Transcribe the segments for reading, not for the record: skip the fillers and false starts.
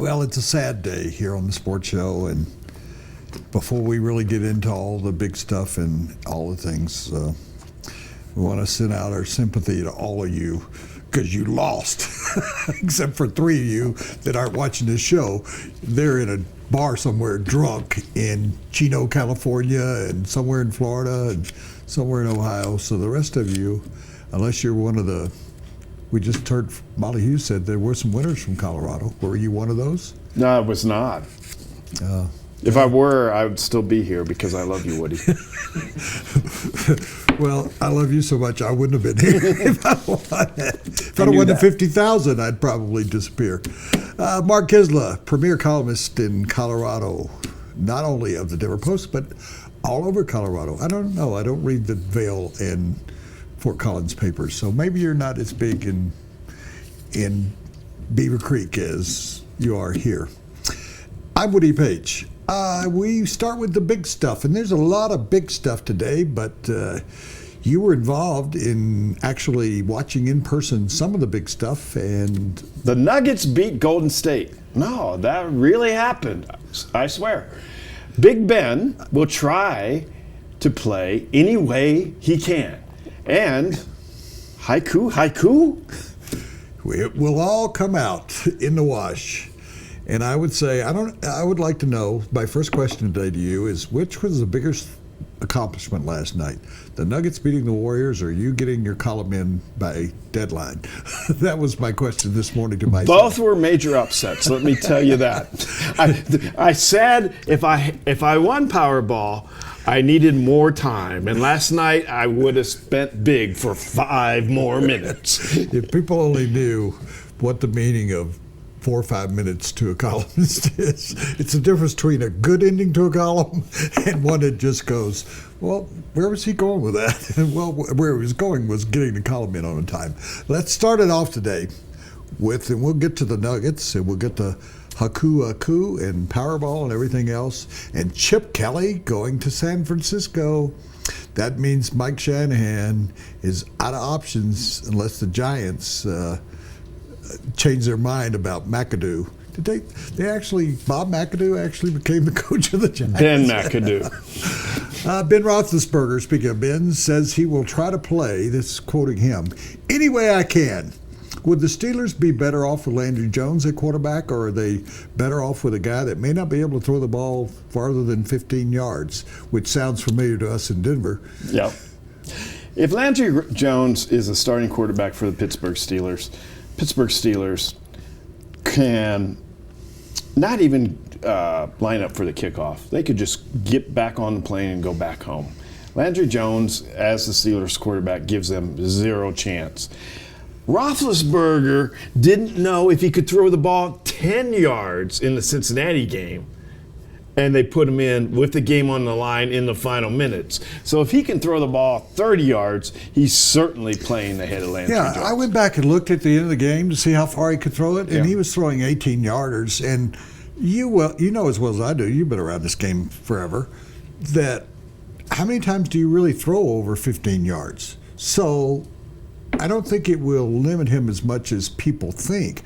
Well, it's a sad day here on the sports show, and before we really get into all the big stuff and all the things, we want to send out our sympathy to all of you because you lost, except for 3 of you that aren't watching this show. They're in a bar somewhere drunk in Chino, California, and somewhere in Florida, and somewhere in Ohio. So the rest of you, unless you're one of the, we just heard Molly Hughes said there were some winners from Colorado. Were you one of those? No, I was not. If I were, I would still be here because I love you, Woody. Well, I love you so much I wouldn't have been here. If I'd have won the 50,000, I'd probably disappear. Mark Kiszla, premier columnist in Colorado, not only of the Denver Post, but all over Colorado. I don't know. I don't read the Vail and Fort Collins papers, so maybe you're not as big in Beaver Creek as you are here. I'm Woody Paige. We start with the big stuff, and there's a lot of big stuff today, but you were involved in actually watching in person some of the big stuff. And the Nuggets beat Golden State. No, that really happened, I swear. Big Ben will try to play any way he can. And haiku, it will all come out in the wash. And I would say, I would like to know, my first question today to you is, which was the biggest accomplishment last night? The Nuggets beating the Warriors, or you getting your column in by deadline? That was my question this morning to myself. Both were major upsets, let me tell you that. I said if I won Powerball, I needed more time. And last night, I would have spent big for 5 more minutes. If people only knew what the meaning of 4 or 5 minutes to a columnist is. It's the difference between a good ending to a column and one that just goes, well, where was he going with that? Well, where he was going was getting the column in on time. Let's start it off today with, and we'll get to the Nuggets, and we'll get to Haku and Powerball and everything else, and Chip Kelly going to San Francisco. That means Mike Shanahan is out of options unless the Giants change their mind about McAdoo. Did they actually, Bob McAdoo actually became the coach of the Giants? Ben McAdoo. Ben Roethlisberger, speaking of Ben, says he will try to play, this is quoting him, any way I can. Would the Steelers be better off with Landry Jones at quarterback, or are they better off with a guy that may not be able to throw the ball farther than 15 yards, which sounds familiar to us in Denver? Yep. If Landry Jones is a starting quarterback for the Pittsburgh Steelers can not even line up for the kickoff. They could just get back on the plane and go back home. Landry Jones, as the Steelers quarterback, gives them 0 chance. Roethlisberger didn't know if he could throw the ball 10 yards in the Cincinnati game, and they put him in with the game on the line in the final minutes. So if he can throw the ball 30 yards, he's certainly playing ahead of Landry Jones. I went back and looked at the end of the game to see how far he could throw it, and he was throwing 18-yarders. And you know as well as I do, you've been around this game forever, that how many times do you really throw over 15 yards? So I don't think it will limit him as much as people think.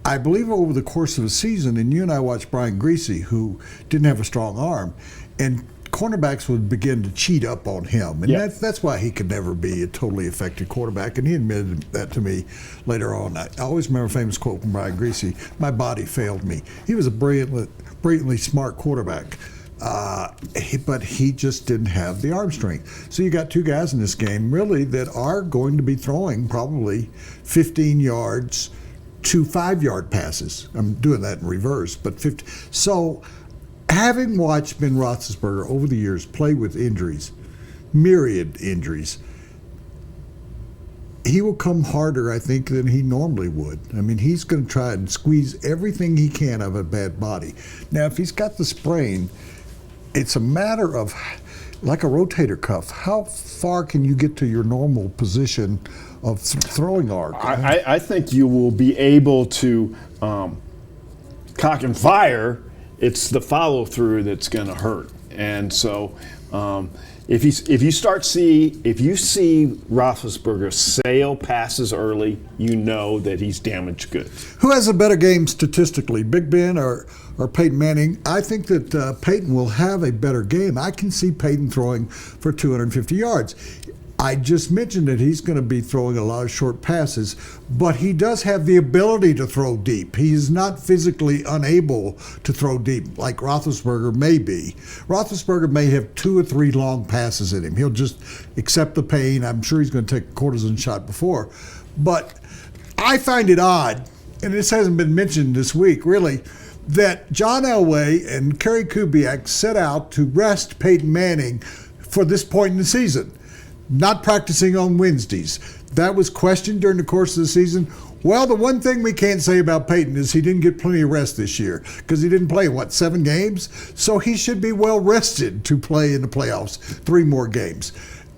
I believe over the course of a season, and you and I watched Brian Griese, who didn't have a strong arm, and cornerbacks would begin to cheat up on him. And that's why he could never be a totally effective quarterback. And he admitted that to me later on. I always remember a famous quote from Brian Griese, "My body failed me." He was a brilliantly smart quarterback. But he just didn't have the arm strength. So you got 2 guys in this game, really, that are going to be throwing probably 15 yards to 5-yard passes. I'm doing that in reverse, but 50. So having watched Ben Roethlisberger over the years play with injuries, myriad injuries, he will come harder, I think, than he normally would. I mean, he's going to try and squeeze everything he can out of a bad body. Now, if he's got the sprain, it's a matter of, like a rotator cuff, how far can you get to your normal position of throwing arc? I think you will be able to cock and fire. It's the follow through that's going to hurt. And so If you see Roethlisberger sail passes early, you know that he's damaged goods. Who has a better game statistically, Big Ben or Peyton Manning? I think that Peyton will have a better game. I can see Peyton throwing for 250 yards. I just mentioned that he's going to be throwing a lot of short passes, but he does have the ability to throw deep. He's not physically unable to throw deep like Roethlisberger may be. Roethlisberger may have 2 or 3 long passes in him. He'll just accept the pain. I'm sure he's going to take a cortisone shot before. But I find it odd, and this hasn't been mentioned this week really, that John Elway and Kerry Kubiak set out to rest Peyton Manning for this point in the season. Not practicing on Wednesdays. That was questioned during the course of the season. Well, the one thing we can't say about Peyton is he didn't get plenty of rest this year because he didn't play, 7 games? So he should be well rested to play in the playoffs 3 more games.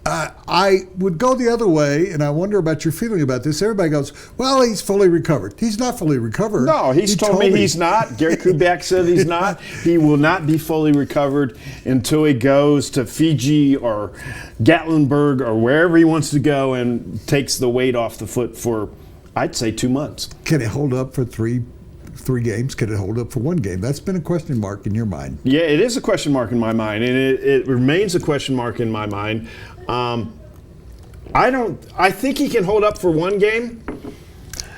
I would go the other way, and I wonder about your feeling about this. Everybody goes, well, he's fully recovered. He's not fully recovered. No, he told me he's not. Gary Kubiak said he's not. He will not be fully recovered until he goes to Fiji or Gatlinburg or wherever he wants to go and takes the weight off the foot for, I'd say, 2 months. Can it hold up for three games? Can it hold up for 1 game? That's been a question mark in your mind. Yeah, it is a question mark in my mind, and it remains a question mark in my mind. I think he can hold up for 1 game.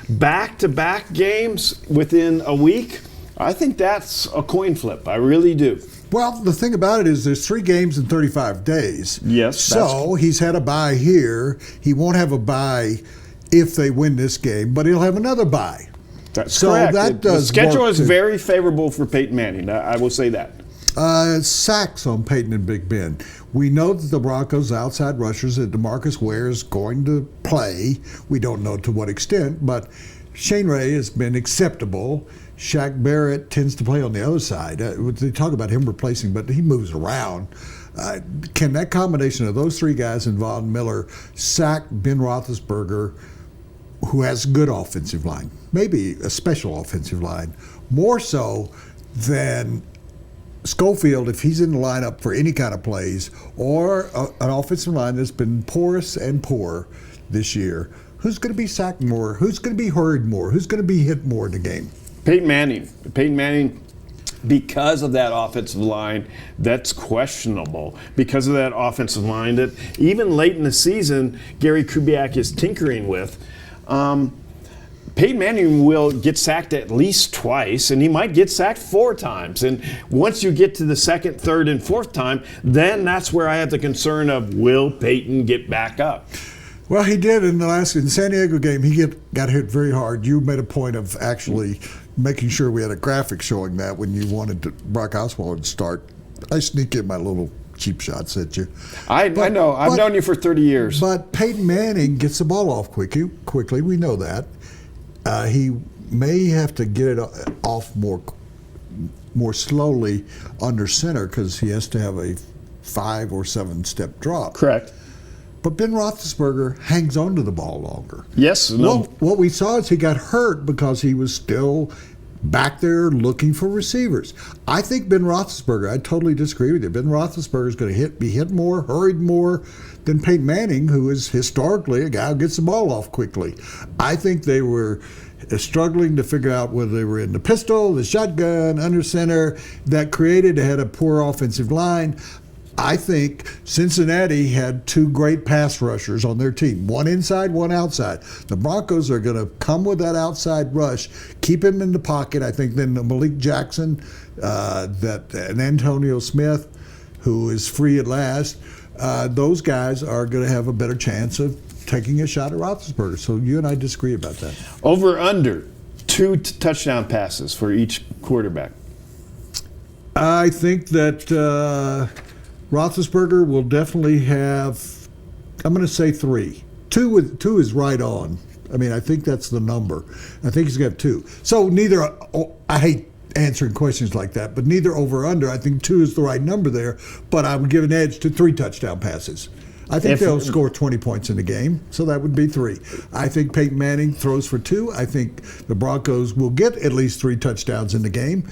Back-to-back games within a week, I think that's a coin flip. I really do. Well, the thing about it is there's 3 games in 35 days. Yes. So he's had a bye here. He won't have a bye if they win this game, but he'll have another bye. That's correct. The schedule is very favorable for Peyton Manning. I will say that. Sacks on Peyton and Big Ben. We know that the Broncos' outside rushers, that DeMarcus Ware is going to play. We don't know to what extent, but Shane Ray has been acceptable. Shaq Barrett tends to play on the other side. They talk about him replacing, but he moves around. Can that combination of those 3 guys and Von Miller sack Ben Roethlisberger, who has a good offensive line, maybe a special offensive line, more so than Schofield if he's in the lineup for any kind of plays, or an offensive line that's been porous and poor this year? Who's going to be sacked more? Who's going to be hurried more? Who's going to be hit more in the game? Peyton Manning. Peyton Manning, because of that offensive line, that's questionable. Because of that offensive line that even late in the season, Gary Kubiak is tinkering with. Peyton Manning will get sacked at least twice, and he might get sacked 4 times. And once you get to the 2nd, 3rd, and 4th time, then that's where I have the concern of, will Peyton get back up? Well, he did in the San Diego game. He got hit very hard. You made a point of actually making sure we had a graphic showing that when you wanted Brock Osweiler to start. I sneak in my little cheap shots at you. I know. I've known you for 30 years. But Peyton Manning gets the ball off quickly. We know that. He may have to get it off more slowly under center because he has to have a 5 or 7 step drop. Correct. But Ben Roethlisberger hangs on to the ball longer. Yes. No. What we saw is he got hurt because he was still back there looking for receivers. I think Ben Roethlisberger, I totally disagree with you. Ben Roethlisberger is going to be hit more, hurried more than Peyton Manning, who is historically a guy who gets the ball off quickly. I think they were struggling to figure out whether they were in the pistol, the shotgun, under center. That had a poor offensive line. I think Cincinnati had 2 great pass rushers on their team, one inside, one outside. The Broncos are going to come with that outside rush, keep him in the pocket. I think then Malik Jackson, and Antonio Smith, who is free at last, those guys are going to have a better chance of taking a shot at Roethlisberger. So you and I disagree about that. Over under 2 touchdown passes for each quarterback. I think that Roethlisberger will definitely have, I'm going to say 3. 2 is right on. I mean, I think that's the number. I think he's got 2. So I hate answering questions like that, but neither over or under. I think 2 is the right number there, but I would give an edge to 3 touchdown passes. I think they'll score 20 points in the game, so that would be 3. I think Peyton Manning throws for 2. I think the Broncos will get at least 3 touchdowns in the game.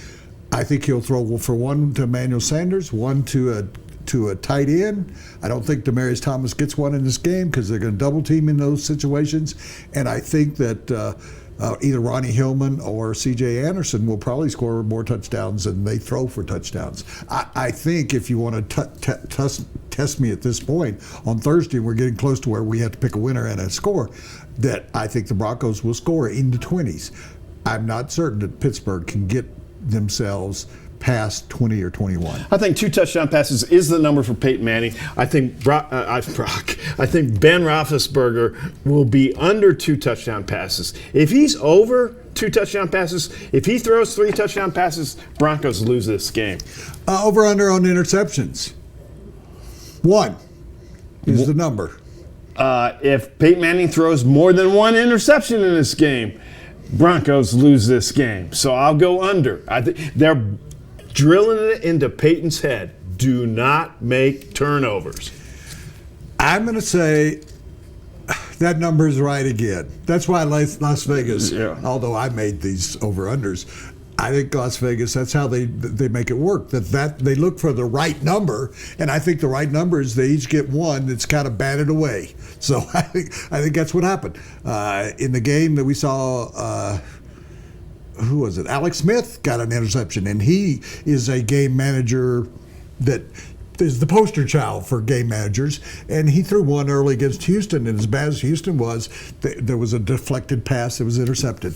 I think he'll throw for 1 to Emmanuel Sanders, 1 to to a tight end. I don't think Demaryius Thomas gets one in this game because they're going to double team in those situations. And I think that either Ronnie Hillman or C.J. Anderson will probably score more touchdowns than they throw for touchdowns. I think if you want to test me at this point, on Thursday, we're getting close to where we have to pick a winner and a score, that I think the Broncos will score in the 20s. I'm not certain that Pittsburgh can get themselves past 20 or 21. I think 2 touchdown passes is the number for Peyton Manning. I think I think Ben Roethlisberger will be under 2 touchdown passes. If he's over 2 touchdown passes, if he throws 3 touchdown passes, Broncos lose this game. Over under on interceptions. 1 is the number. If Peyton Manning throws more than 1 interception in this game, Broncos lose this game. So I'll go under. I think they're drilling it into Peyton's head. Do not make turnovers. I'm going to say that number is right again. That's why Las Vegas, although I made these over-unders, I think Las Vegas, that's how they make it work. That they look for the right number, and I think the right number is they each get 1 that's kind of batted away. So I think that's what happened. In the game that we saw, who was it? Alex Smith got an interception, and he is a game manager that is the poster child for game managers, and he threw one early against Houston, and as bad as Houston was, there was a deflected pass that was intercepted.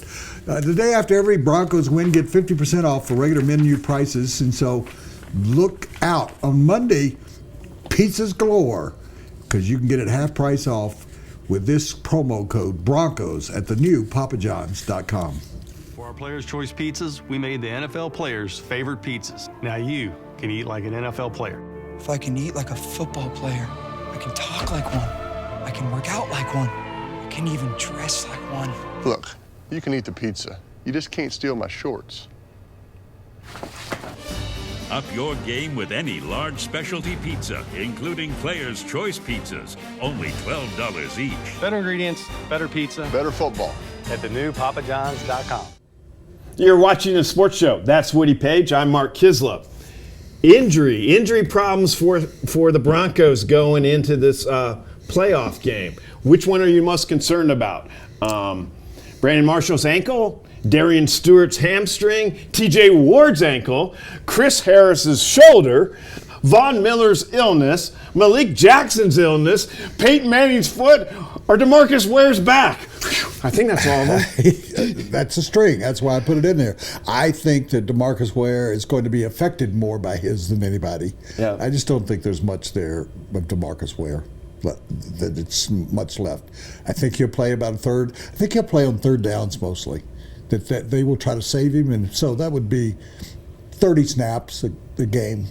The day after every Broncos win, get 50% off for regular menu prices, and so look out. On Monday, pizzas galore, because you can get it half price off with this promo code BRONCOS at the new papajohns.com. For our Players' Choice Pizzas, we made the NFL players' favorite pizzas. Now you can eat like an NFL player. If I can eat like a football player, I can talk like one, I can work out like one, I can even dress like one. Look, you can eat the pizza. You just can't steal my shorts. Up your game with any large specialty pizza, including Players' Choice Pizzas. Only $12 each. Better ingredients, better pizza. Better football. At the new papajohns.com. You're watching a sports show. That's Woody Paige. I'm Mark Kiszla. Injury problems for the Broncos going into this playoff game. Which one are you most concerned about? Brandon Marshall's ankle, Darian Stewart's hamstring, T.J. Ward's ankle, Chris Harris's shoulder, Von Miller's illness, Malik Jackson's illness, Peyton Manning's foot, or DeMarcus Ware's back. I think that's all of them. That's a string. That's why I put it in there. I think that DeMarcus Ware is going to be affected more by his than anybody. Yeah. I just don't think there's much there of DeMarcus Ware. That it's much left. I think he'll play about a third. I think he'll play on third downs mostly. That they will try to save him, and so that would be 30 snaps a game.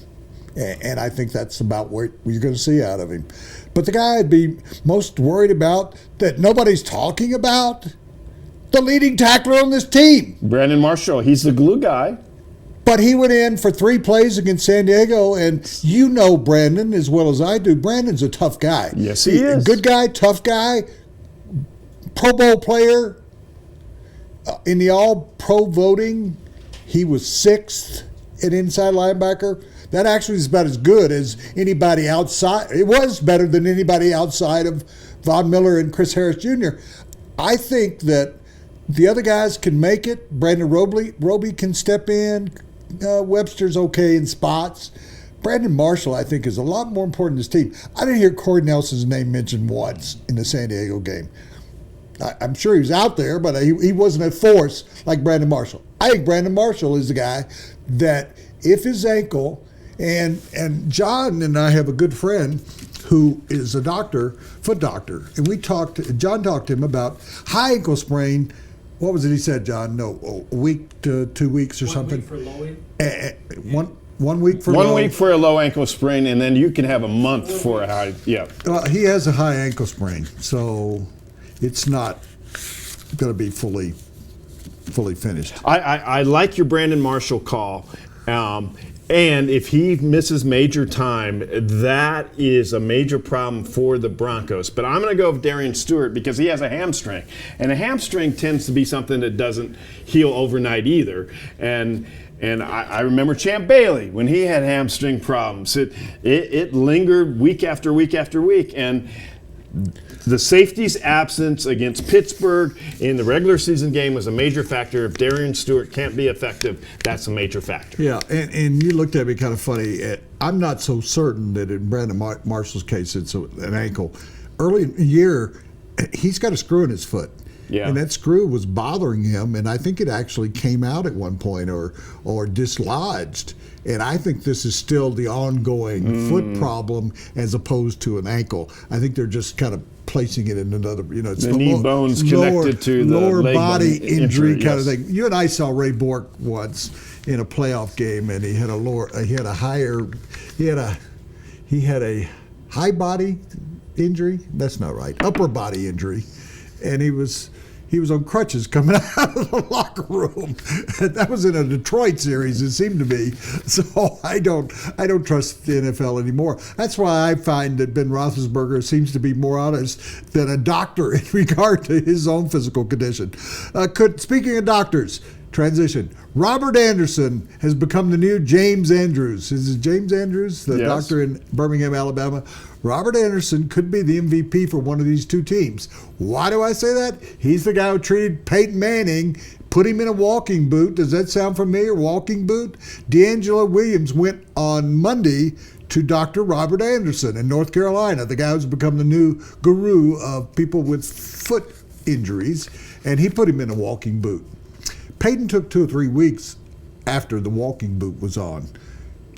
And I think that's about what you're going to see out of him. But the guy I'd be most worried about that nobody's talking about, the leading tackler on this team. Brandon Marshall, he's the glue guy. But he went in for 3 plays against San Diego, and you know Brandon as well as I do. Brandon's a tough guy. Yes, he is. Good guy, tough guy, Pro Bowl player. In the All-Pro voting, he was 6th at inside linebacker. That actually is about as good as anybody outside. It was better than anybody outside of Von Miller and Chris Harris Jr. I think that the other guys can make it. Brandon Roby can step in. Webster's okay in spots. Brandon Marshall, I think, is a lot more important to this team. I didn't hear Corey Nelson's name mentioned once in the San Diego game. I'm sure he was out there, but he wasn't a force like Brandon Marshall. I think Brandon Marshall is the guy that if his ankle, and John and I have a good friend who is a doctor, foot doctor, and John talked to him about high ankle sprain. What was it he said, John? No, a week to 2 weeks or something. 1 week for low ankle? 1 week for 1 week for a low ankle sprain, and then you can have a month for a high. Yeah. He has a high ankle sprain, so it's not going to be fully finished. I like your Brandon Marshall call. And if he misses major time, that is a major problem for the Broncos. But I'm going to go with Darian Stewart because he has a hamstring. And a hamstring tends to be something that doesn't heal overnight either. And I remember Champ Bailey when he had hamstring problems. It lingered week after week after week. And the safety's absence against Pittsburgh in the regular season game was a major factor. If Darian Stewart can't be effective, that's a major factor. Yeah, and you looked at me kind of funny. I'm not so certain that in Brandon Marshall's case it's an ankle. Early in the year, he's got a screw in his foot. Yeah. And that screw was bothering him, and I think it actually came out at one point or dislodged. And I think this is still the ongoing foot problem as opposed to an ankle. I think they're just kind of placing it in another, it's the knee bone's connected to the lower leg body bone injury kind yes. of thing. You and I saw Ray Bork once in a playoff game, and he had a high body injury. That's not right. Upper body injury, and he was on crutches coming out of the locker room. That was in a Detroit series, it seemed to be. So I don't trust the NFL anymore. That's why I find that Ben Roethlisberger seems to be more honest than a doctor in regard to his own physical condition. Speaking of doctors, transition. Robert Anderson has become the new James Andrews. Is it James Andrews, the Yes. doctor in Birmingham, Alabama? Robert Anderson could be the MVP for one of these two teams. Why do I say that? He's the guy who treated Peyton Manning, put him in a walking boot. Does that sound familiar? Walking boot? D'Angelo Williams went on Monday to Dr. Robert Anderson in North Carolina, the guy who's become the new guru of people with foot injuries, and he put him in a walking boot. Peyton took 2 or 3 weeks after the walking boot was on.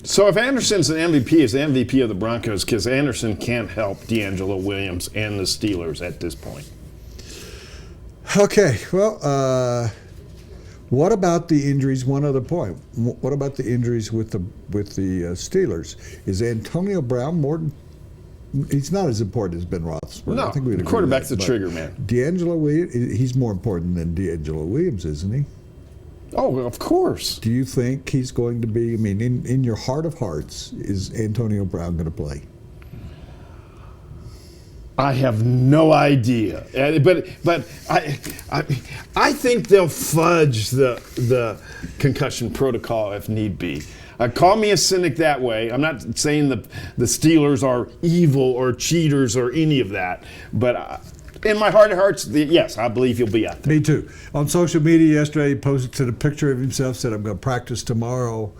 So if Anderson's an MVP, he's the MVP of the Broncos because Anderson can't help D'Angelo Williams and the Steelers at this point. Okay, well, what about the injuries? One other point. What about the injuries with the Steelers? Is Antonio Brown more? He's not as important as Ben Roethlisberger. No, I think we'd agree quarterback's with the that, trigger man. D'Angelo Williams, he's more important than D'Angelo Williams, isn't he? Oh, of course. Do you think he's going to be? I mean, in your heart of hearts, is Antonio Brown going to play? I have no idea, but I think they'll fudge the concussion protocol if need be. Call me a cynic that way. I'm not saying the Steelers are evil or cheaters or any of that, but in my heart of hearts, yes, I believe he'll be out there. Me too. On social media yesterday, he posted a picture of himself, said, I'm going to practice tomorrow.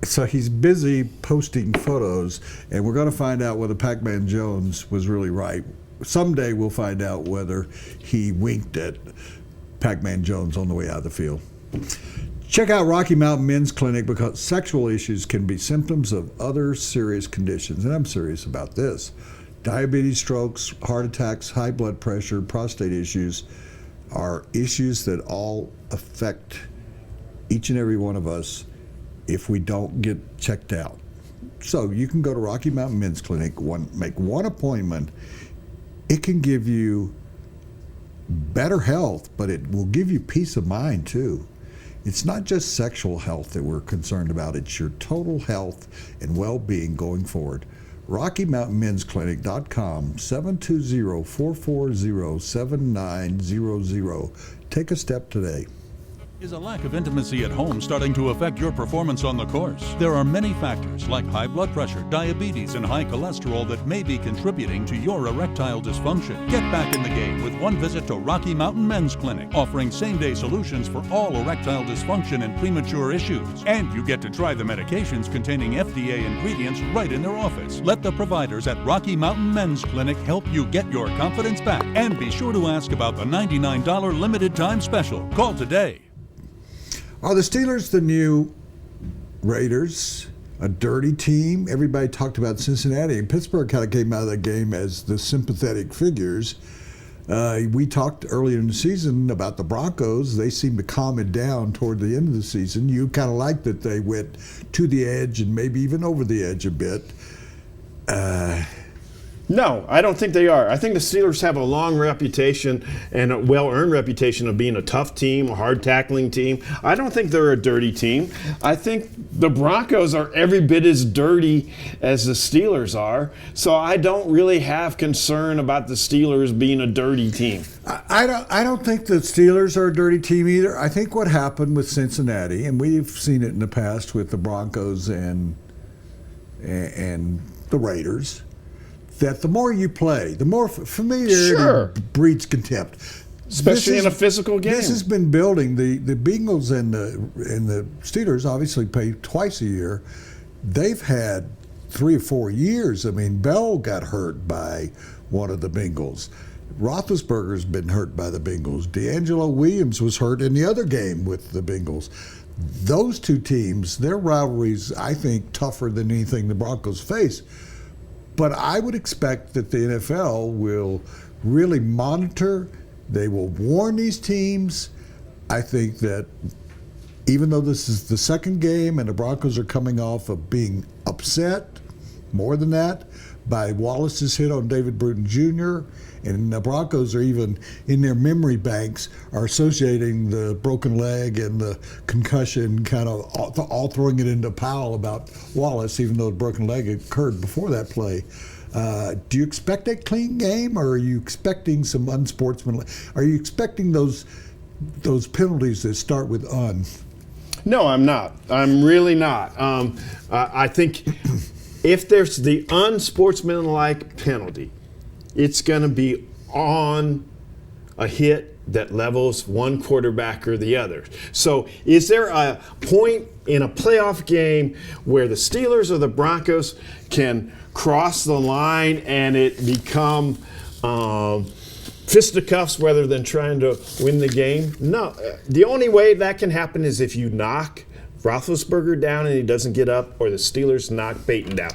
So he's busy posting photos, and we're going to find out whether Pac-Man Jones was really right. Someday we'll find out whether he winked at Pac-Man Jones on the way out of the field. Check out Rocky Mountain Men's Clinic because sexual issues can be symptoms of other serious conditions, and I'm serious about this. Diabetes, strokes, heart attacks, high blood pressure, prostate issues are issues that all affect each and every one of us if we don't get checked out. So you can go to Rocky Mountain Men's Clinic, make one appointment. It can give you better health, but it will give you peace of mind too. It's not just sexual health that we're concerned about, it's your total health and well-being going forward. RockyMountainMen'sClinic.com, 720-440-7900. Take a step today. Is a lack of intimacy at home starting to affect your performance on the course? There are many factors like high blood pressure, diabetes, and high cholesterol that may be contributing to your erectile dysfunction. Get back in the game with one visit to Rocky Mountain Men's Clinic, offering same-day solutions for all erectile dysfunction and premature issues. And you get to try the medications containing FDA ingredients right in their office. Let the providers at Rocky Mountain Men's Clinic help you get your confidence back. And be sure to ask about the $99 limited time special. Call today. Are the Steelers the new Raiders? A dirty team? Everybody talked about Cincinnati, and Pittsburgh kind of came out of the game as the sympathetic figures. We talked earlier in the season about the Broncos. They seemed to calm it down toward the end of the season. You kind of liked that they went to the edge and maybe even over the edge a bit. No, I don't think they are. I think the Steelers have a long reputation and a well-earned reputation of being a tough team, a hard-tackling team. I don't think they're a dirty team. I think the Broncos are every bit as dirty as the Steelers are. So I don't really have concern about the Steelers being a dirty team. I don't think the Steelers are a dirty team either. I think what happened with Cincinnati, and we've seen it in the past with the Broncos and the Raiders, that the more you play, the more familiarity breeds contempt. Especially in a physical game. This has been building. The Bengals and the Steelers obviously play twice a year. They've had 3 or 4 years. I mean, Bell got hurt by one of the Bengals. Roethlisberger's been hurt by the Bengals. D'Angelo Williams was hurt in the other game with the Bengals. Those two teams, their rivalry's, I think, tougher than anything the Broncos face. But I would expect that the NFL will really monitor. They will warn these teams. I think that even though this is the second game and the Broncos are coming off of being upset, more than that, by Wallace's hit on David Bruton Jr., and the Broncos are even in their memory banks are associating the broken leg and the concussion, kind of all throwing it into Powell about Wallace, even though the broken leg occurred before that play. Do you expect a clean game, or are you expecting some unsportsmanlike? Are you expecting those penalties that start with un? No, I'm not. I'm really not. I think if there's the unsportsmanlike penalty, it's going to be on a hit that levels one quarterback or the other. So is there a point in a playoff game where the Steelers or the Broncos can cross the line and it become fisticuffs rather than trying to win the game? No. The only way that can happen is if you knock Roethlisberger down and he doesn't get up, or the Steelers knock Peyton down.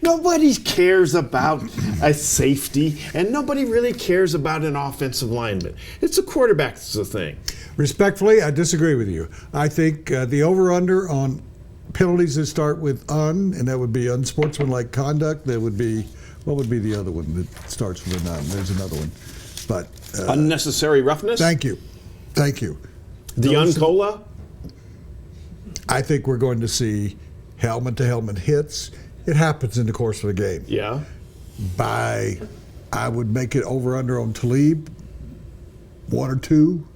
Nobody cares about a safety, and nobody really cares about an offensive lineman. It's a quarterback that's the thing. Respectfully, I disagree with you. I think the over-under on penalties that start with un, and that would be unsportsmanlike conduct. That would be, what would be the other one that starts with an un? There's another one. But unnecessary roughness? Thank you. The uncola? I think we're going to see helmet-to-helmet hits. It happens in the course of a game. Yeah. I would make it over-under on Talib, 1 or 2.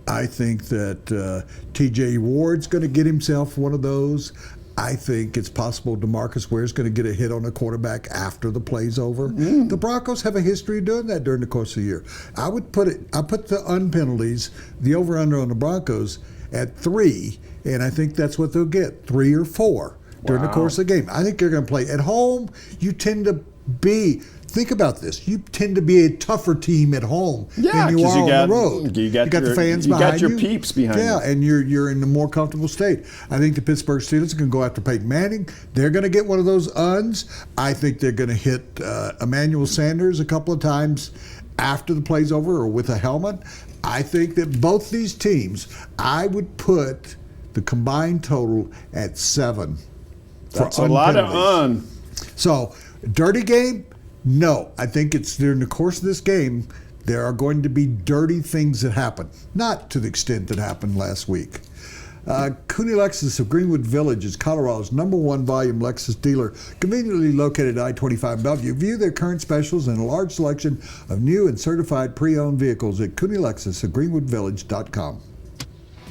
I think that T.J. Ward's going to get himself one of those. I think it's possible DeMarcus Ware's going to get a hit on a quarterback after the play's over. The Broncos have a history of doing that during the course of the year. I put the unpenalties, the over-under on the Broncos, at 3, and I think that's what they'll get, 3 or 4 during the course of the game. I think they're going to play. At home, you tend to be, think about this, you tend to be a tougher team at home than you are on the road. You got the fans behind you. You got your peeps behind you. Yeah, and you're in a more comfortable state. I think the Pittsburgh Steelers are going to go after Peyton Manning. They're going to get one of those uns. I think they're going to hit Emmanuel Sanders a couple of times after the play's over or with a helmet. I think that both these teams, I would put the combined total at 7. That's a lot of un. So, dirty game? No. I think it's during the course of this game, there are going to be dirty things that happen. Not to the extent that happened last week. Cooney Lexus of Greenwood Village is Colorado's #1 volume Lexus dealer, conveniently located at I-25 Bellevue. View their current specials and a large selection of new and certified pre-owned vehicles at Cooney Lexus at greenwoodvillage.com.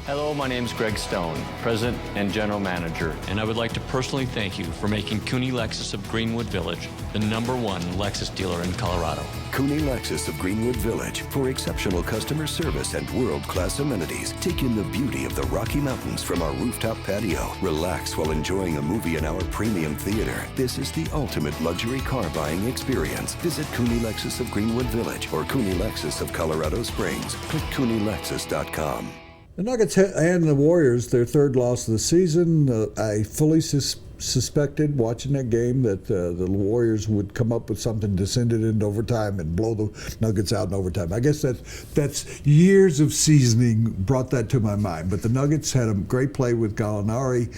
Hello, my name is Greg Stone, President and General Manager, and I would like to personally thank you for making Cooney Lexus of Greenwood Village the #1 Lexus dealer in Colorado. Cooney Lexus of Greenwood Village for exceptional customer service and world-class amenities. Take in the beauty of the Rocky Mountains from our rooftop patio. Relax while enjoying a movie in our premium theater. This is the ultimate luxury car buying experience. Visit Cooney Lexus of Greenwood Village or Cooney Lexus of Colorado Springs. Click CooneyLexus.com. The Nuggets and the Warriors, their third loss of the season. I fully suspected watching that game that the Warriors would come up with something, descend it into overtime, and blow the Nuggets out in overtime. I guess that's years of seasoning brought that to my mind. But the Nuggets had a great play with Gallinari,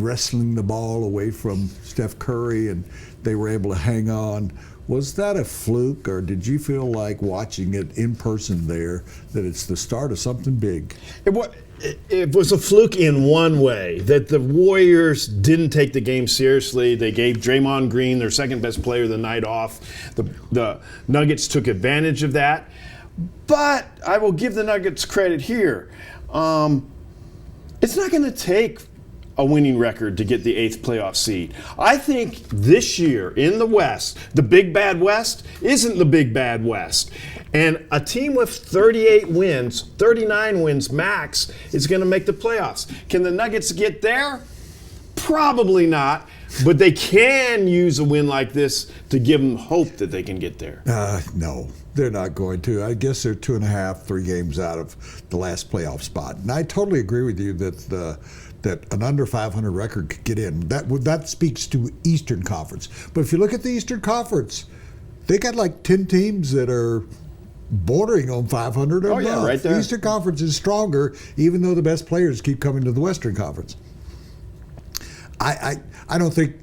wrestling the ball away from Steph Curry, and they were able to hang on. Was that a fluke, or did you feel like watching it in person there that it's the start of something big? It was a fluke in one way, that the Warriors didn't take the game seriously. They gave Draymond Green, their second best player, the night off. The Nuggets took advantage of that. But I will give the Nuggets credit here. It's not going to take a winning record to get the 8th playoff seed. I think this year in the West, the big bad West isn't the big bad West. And a team with 38 wins, 39 wins max, is going to make the playoffs. Can the Nuggets get there? Probably not. But they can use a win like this to give them hope that they can get there. No, they're not going to. I guess they're 2.5, 3 games out of the last playoff spot. And I totally agree with you that an under 500 record could get in. That speaks to Eastern Conference. But if you look at the Eastern Conference, they got like 10 teams that are bordering on 500 or above. Yeah, right there. The Eastern Conference is stronger, even though the best players keep coming to the Western Conference. I don't think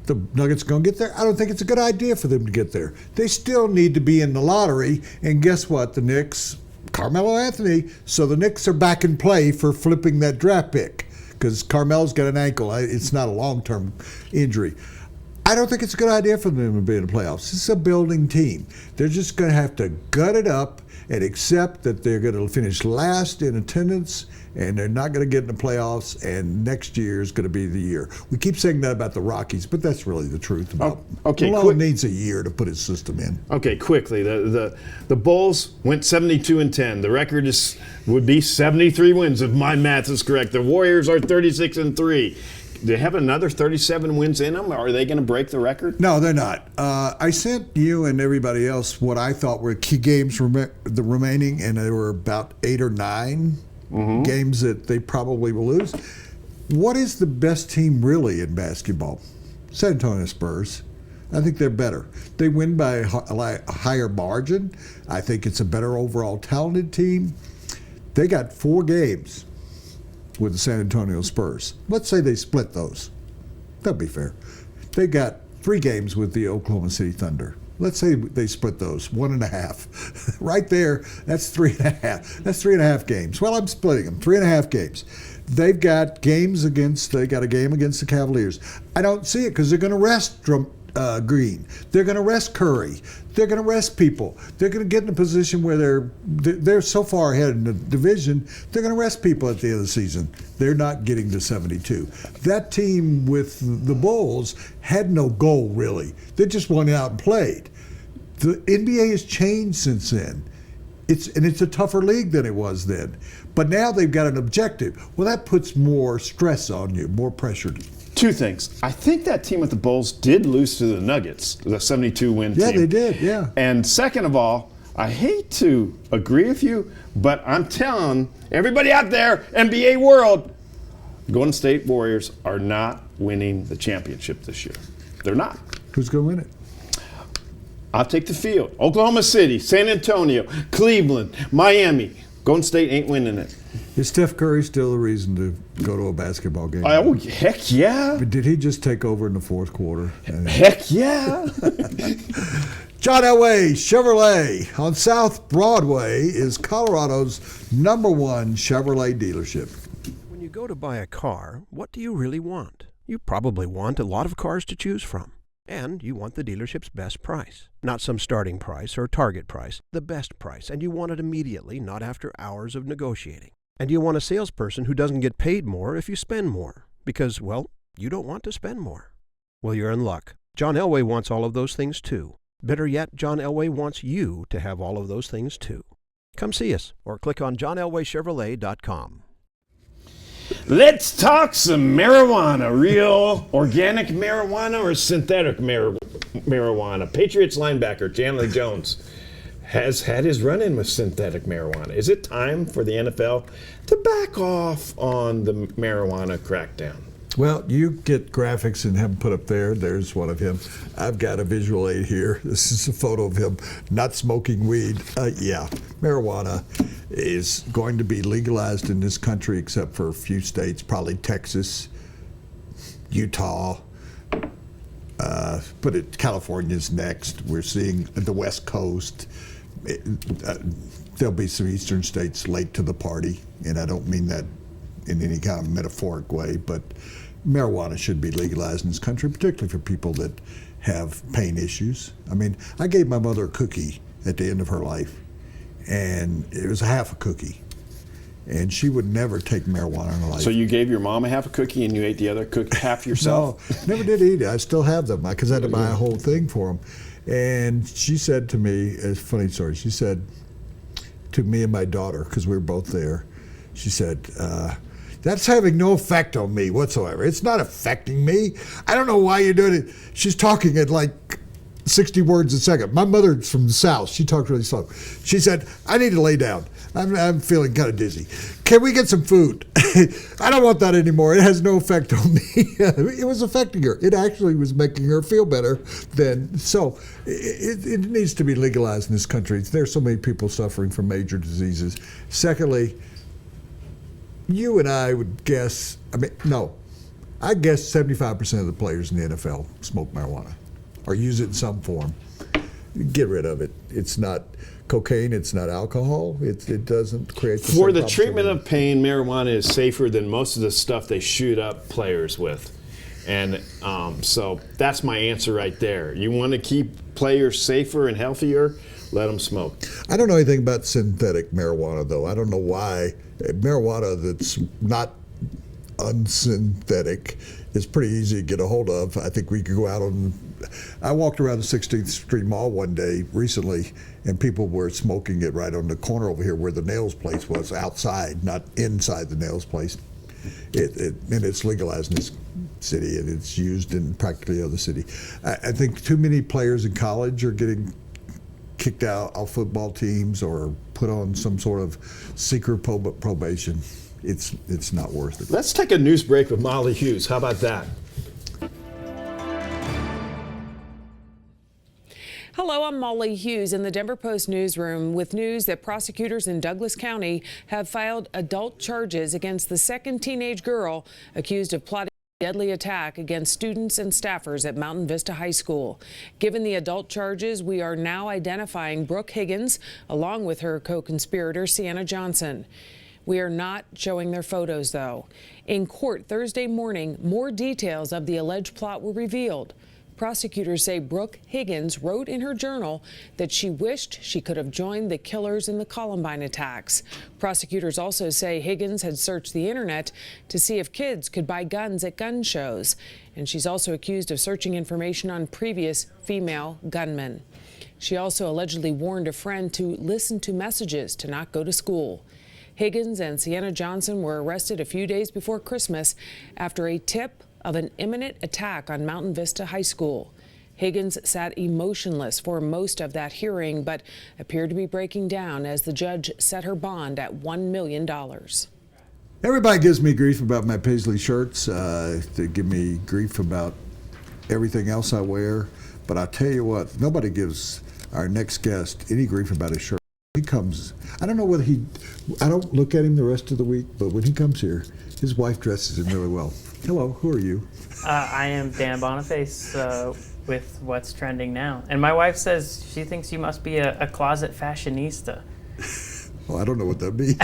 the Nuggets are going to get there. I don't think it's a good idea for them to get there. They still need to be in the lottery. And guess what? The Knicks, Carmelo Anthony, so the Knicks are back in play for flipping that draft pick because Carmelo's got an ankle. It's not a long-term injury. I don't think it's a good idea for them to be in the playoffs. It's a building team. They're just going to have to gut it up and accept that they're going to finish last in attendance and they're not going to get in the playoffs, and next year is going to be the year. We keep saying that about the Rockies, but that's really the truth. Malone needs a year to put his system in. Okay, quickly. The Bulls went 72-10. The record would be 73 wins if my math is correct. The Warriors are 36-3. Do they have another 37 wins in them? Are they going to break the record? No, they're not. I sent you and everybody else what I thought were key games the remaining, and there were about 8 or 9 games that they probably will lose. What is the best team really in basketball? San Antonio Spurs. I think they're better. They win by a higher margin. I think it's a better overall talented team. They got 4 games with the San Antonio Spurs. Let's say they split those. That'd be fair. They got 3 games with the Oklahoma City Thunder. Let's say they split those, 1.5. Right there, that's 3.5. That's 3.5 games. Well, I'm splitting them, 3.5 games. They've got they got a game against the Cavaliers. I don't see it because they're going to rest Green. They're going to rest Curry. They're going to rest people. They're going to get in a position where they're so far ahead in the division, they're going to rest people at the end of the season. They're not getting to 72. That team with the Bulls had no goal, really. They just went out and played. The NBA has changed since then. It's a tougher league than it was then. But now they've got an objective. Well, that puts more stress on you, more pressure. 2 things. I think that team with the Bulls did lose to the Nuggets, the 72-win team. Yeah, they did, yeah. And second of all, I hate to agree with you, but I'm telling everybody out there, NBA world, Golden State Warriors are not winning the championship this year. They're not. Who's going to win it? I'll take the field. Oklahoma City, San Antonio, Cleveland, Miami. Golden State ain't winning it. Is Steph Curry still the reason to go to a basketball game? Oh, heck yeah. But did he just take over in the fourth quarter? Heck yeah. John Elway Chevrolet on South Broadway is Colorado's #1 Chevrolet dealership. When you go to buy a car, what do you really want? You probably want a lot of cars to choose from. And you want the dealership's best price. Not some starting price or target price, the best price. And you want it immediately, not after hours of negotiating. And you want a salesperson who doesn't get paid more if you spend more. Because, well, you don't want to spend more. Well, you're in luck. John Elway wants all of those things too. Better yet, John Elway wants you to have all of those things too. Come see us or click on johnelwaychevrolet.com. Let's talk some marijuana. Real organic marijuana or synthetic marijuana? Patriots linebacker Chandler Jones has had his run-in with synthetic marijuana. Is it time for the NFL to back off on the marijuana crackdown? Well, you get graphics and have them put up there. There's one of him. I've got a visual aid here. This is a photo of him not smoking weed. Yeah, marijuana is going to be legalized in this country except for a few states, probably Texas, Utah, but California's next. We're seeing the West Coast. There'll be some eastern states late to the party, and I don't mean that in any kind of metaphoric way, but marijuana should be legalized in this country, particularly for people that have pain issues. I mean, I gave my mother a cookie at the end of her life, and it was a half a cookie, and she would never take marijuana in her life. So you gave your mom a half a cookie and you ate the other half yourself? No, never did eat it. I still have them because I had to buy a whole thing for them. And she said to me, it's a funny story, she said to me and my daughter, because we were both there, she said, that's having no effect on me whatsoever. It's not affecting me. I don't know why you're doing it. She's talking at like 60 words a second. My mother's from the South. She talked really slow. She said, I need to lay down. I'm feeling kind of dizzy. Can we get some food? I don't want that anymore. It has no effect on me. It was affecting her. It actually was making her feel better then. So it needs to be legalized in this country. There's so many people suffering from major diseases. Secondly, you and I would guess, I guess 75% of the players in the NFL smoke marijuana or use it in some form. Get rid of it. It's not cocaine, it's not alcohol, it doesn't create the For the treatment of pain, marijuana is safer than most of the stuff they shoot up players with. And so that's my answer right there. You want to keep players safer and healthier, let them smoke. I don't know anything about synthetic marijuana, though. I don't know why. Marijuana that's not unsynthetic is pretty easy to get a hold of. I think we could go out on. I walked around the 16th Street Mall one day recently, and people were smoking it right on the corner over here where the nails place was, outside, not inside the nails place. And it's legalized in this city, and it's used in practically every other city. I think too many players in college are getting kicked out of football teams or put on some sort of secret probation. It's not worth it. Let's take a news break with Molly Hughes. How about that? Hello, I'm Molly Hughes in the Denver Post newsroom with news that prosecutors in Douglas County have filed adult charges against the second teenage girl accused of plotting a deadly attack against students and staffers at Mountain Vista High School. Given the adult charges, we are now identifying Brooke Higgins along with her co-conspirator Sienna Johnson. We are not showing their photos, though. In court Thursday morning, more details of the alleged plot were revealed. Prosecutors say Brooke Higgins wrote in her journal that she wished she could have joined the killers in the Columbine attacks. Prosecutors also say Higgins had searched the internet to see if kids could buy guns at gun shows. And she's also accused of searching information on previous female gunmen. She also allegedly warned a friend to listen to messages to not go to school. Higgins and Sienna Johnson were arrested a few days before Christmas after a tip of an imminent attack on Mountain Vista High School. Higgins sat emotionless for most of that hearing, but appeared to be breaking down as the judge set her bond at $1 million. Everybody gives me grief about my Paisley shirts. They give me grief about everything else I wear. But I tell you what, nobody gives our next guest any grief about his shirt. He comes, I don't know whether I don't look at him the rest of the week, but when he comes here, his wife dresses him really well. Hello, who are you? I am Dan Boniface with What's Trending Now. And my wife says she thinks you must be a closet fashionista. Well, I don't know what that means.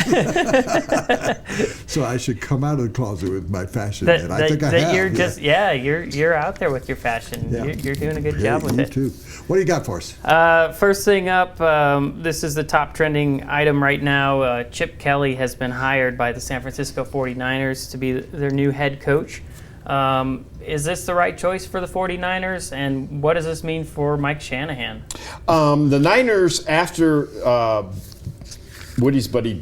So I should come out of the closet with my fashion. And I think I have. You're just, you're out there with your fashion. Yeah. You're doing a good job with it. Too. What do you got for us? First thing up, this is the top trending item right now. Chip Kelly has been hired by the San Francisco 49ers to be their new head coach. Is this the right choice for the 49ers? And what does this mean for Mike Shanahan? The Niners, after Woody's buddy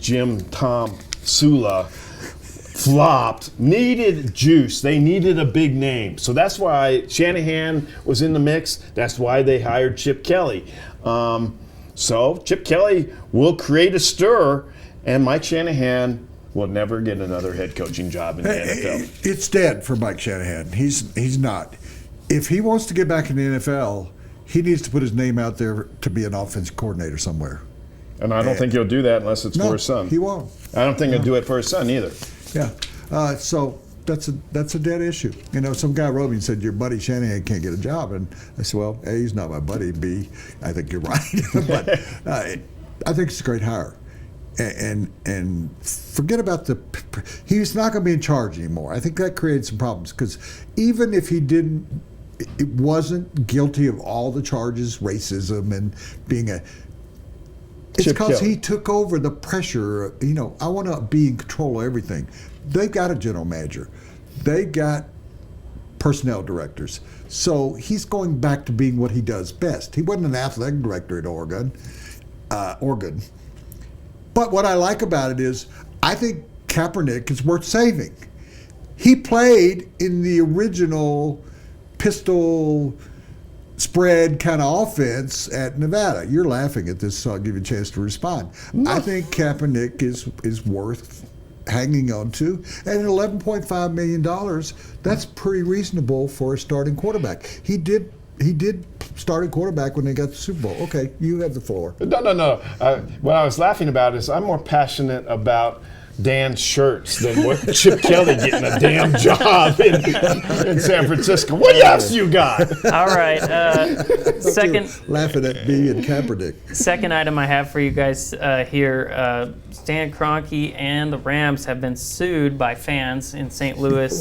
Tom Sula flopped, needed juice. They needed a big name. So that's why Shanahan was in the mix. That's why they hired Chip Kelly. So Chip Kelly will create a stir, and Mike Shanahan will never get another head coaching job in the NFL. It's dead for Mike Shanahan. He's not. If he wants to get back in the NFL, he needs to put his name out there to be an offensive coordinator somewhere. And I don't think he'll do that unless it's for his son. He won't. I don't think he'll do it for his son either. Yeah. So that's a dead issue. You know, some guy wrote me and said, your buddy Shanahan can't get a job. And I said, well, A, he's not my buddy. B, I think you're right. But I think it's a great hire. And forget about he's not going to be in charge anymore. I think that created some problems because even if he wasn't guilty of all the charges, racism and being it's because he took over the pressure. You know, I want to be in control of everything. They got a general manager. They got personnel directors. So he's going back to being what he does best. He wasn't an athletic director at Oregon. But what I like about it is I think Kaepernick is worth saving. He played in the original pistol spread kind of offense at Nevada. You're laughing at this, so I'll give you a chance to respond. I think Kaepernick is worth hanging on to. And at $11.5 million, that's pretty reasonable for a starting quarterback. He did start at quarterback when they got the Super Bowl. Okay, you have the floor. No. What I was laughing about is I'm more passionate about Dan's shirts than what Chip Kelly getting a damn job in San Francisco. What else you got? All right. Second. Laughing at me and Kaepernick. Second item I have for you guys here. Stan Kroenke and the Rams have been sued by fans in St. Louis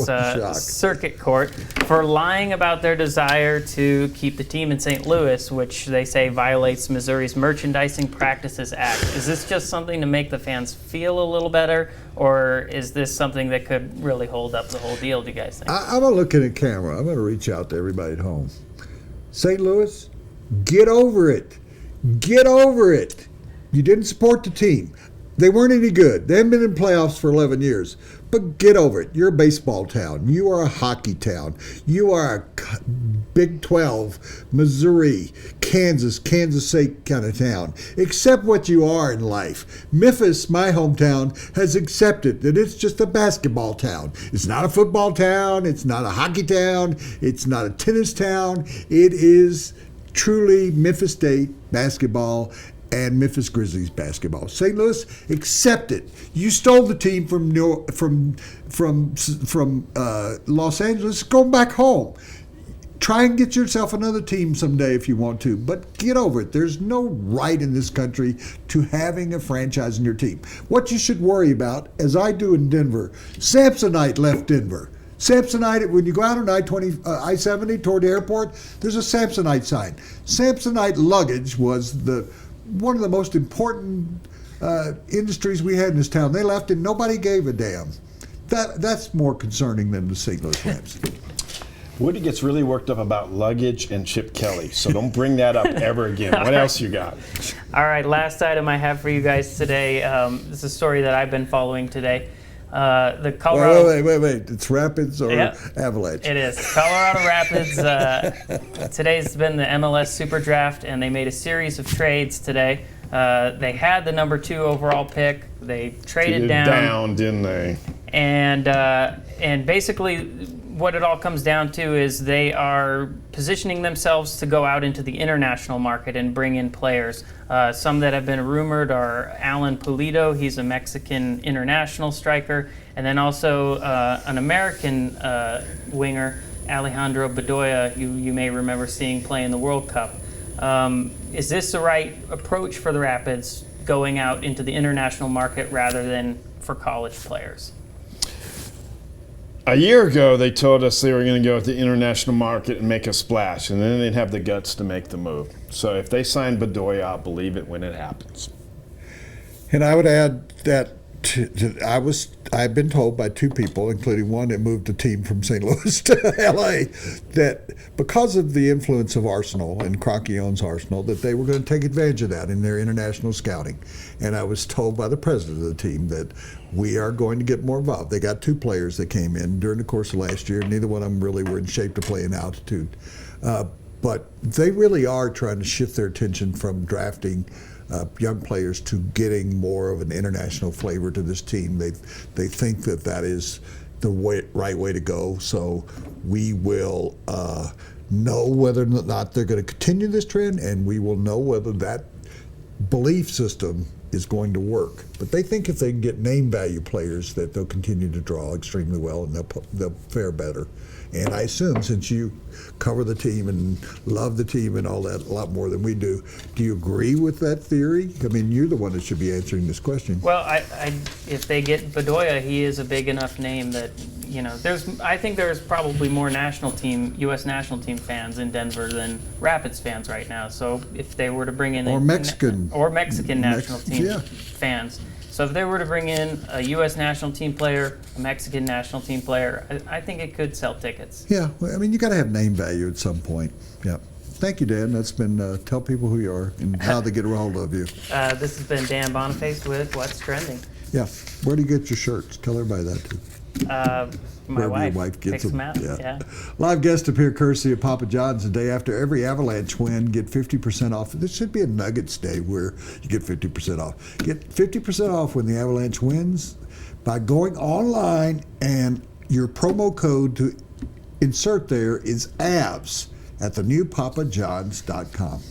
Circuit Court for lying about their desire to keep the team in St. Louis, which they say violates Missouri's Merchandising Practices Act. Is this just something to make the fans feel a little better, or is this something that could really hold up the whole deal, do you guys think? I'm going to look at the camera. I'm going to reach out to everybody at home. St. Louis, get over it. Get over it. You didn't support the team. They weren't any good. They haven't been in playoffs for 11 years. But get over it. You're a baseball town. You are a hockey town. You are a Big 12, Missouri, Kansas State kind of town. Accept what you are in life. Memphis, my hometown, has accepted that it's just a basketball town. It's not a football town. It's not a hockey town. It's not a tennis town. It is truly Memphis State basketball and Memphis Grizzlies basketball. St. Louis, accept it. You stole the team from Los Angeles. Go back home. Try and get yourself another team someday if you want to, but get over it. There's no right in this country to having a franchise in your team. What you should worry about, as I do in Denver, Samsonite left Denver. Samsonite, when you go out on I-70 toward the airport, there's a Samsonite sign. Samsonite luggage was one of the most important industries we had in this town. They left and nobody gave a damn. That's more concerning than the St. Louis Rams. Woody gets really worked up about luggage and Chip Kelly, so don't bring that up ever again. What else you got? All right, last item I have for you guys today. This is a story that I've been following today. The Colorado. Wait. It's Rapids or Avalanche? It is. Colorado Rapids. Today's been the MLS Super Draft, and they made a series of trades today. They had the number 2 overall pick. They traded down, didn't they? And basically, what it all comes down to is they are positioning themselves to go out into the international market and bring in players. Some that have been rumored are Alan Pulido. He's a Mexican international striker. And then also an American winger, Alejandro Bedoya, you may remember seeing play in the World Cup. Is this the right approach for the Rapids, going out into the international market rather than for college players? A year ago, they told us they were going to go at the international market and make a splash, and then they didn't have the guts to make the move. So if they sign Bedoya, I'll believe it when it happens. And I would add that I've been told by 2 people, including one that moved the team from St. Louis to L.A., that because of the influence of Arsenal, and Kroenke owns Arsenal, that they were going to take advantage of that in their international scouting. And I was told by the president of the team that we are going to get more involved. They got 2 players that came in during the course of last year. Neither one of them really were in shape to play in altitude. But they really are trying to shift their attention from drafting young players to getting more of an international flavor to this team. They think that is the right way to go. So we will know whether or not they're going to continue this trend, and we will know whether that belief system is going to work. But they think if they can get name value players that they'll continue to draw extremely well and they'll fare better. And I assume, since you cover the team and love the team and all that a lot more than we do you agree with that theory? I mean, you're the one that should be answering this question. Well, if they get Bedoya, he is a big enough name that, I think there's probably more U.S. national team fans in Denver than Rapids fans right now. So if they were to bring in Mexican national team fans. So if they were to bring in a U.S. national team player, a Mexican national team player, I think it could sell tickets. Yeah, well, I mean, you got to have name value at some point. Yeah. Thank you, Dan. That's been, tell people who you are and how they get a hold of you. This has been Dan Boniface with What's Trending. Yeah. Where do you get your shirts? Tell everybody that, too. My wife gets picks them out. Yeah. Live guests appear courtesy of Papa John's the day after every Avalanche win. Get 50% off. This should be a Nuggets day where you get 50% off. Get 50% off when the Avalanche wins by going online, and your promo code to insert there is AVS at the new papajohns.com.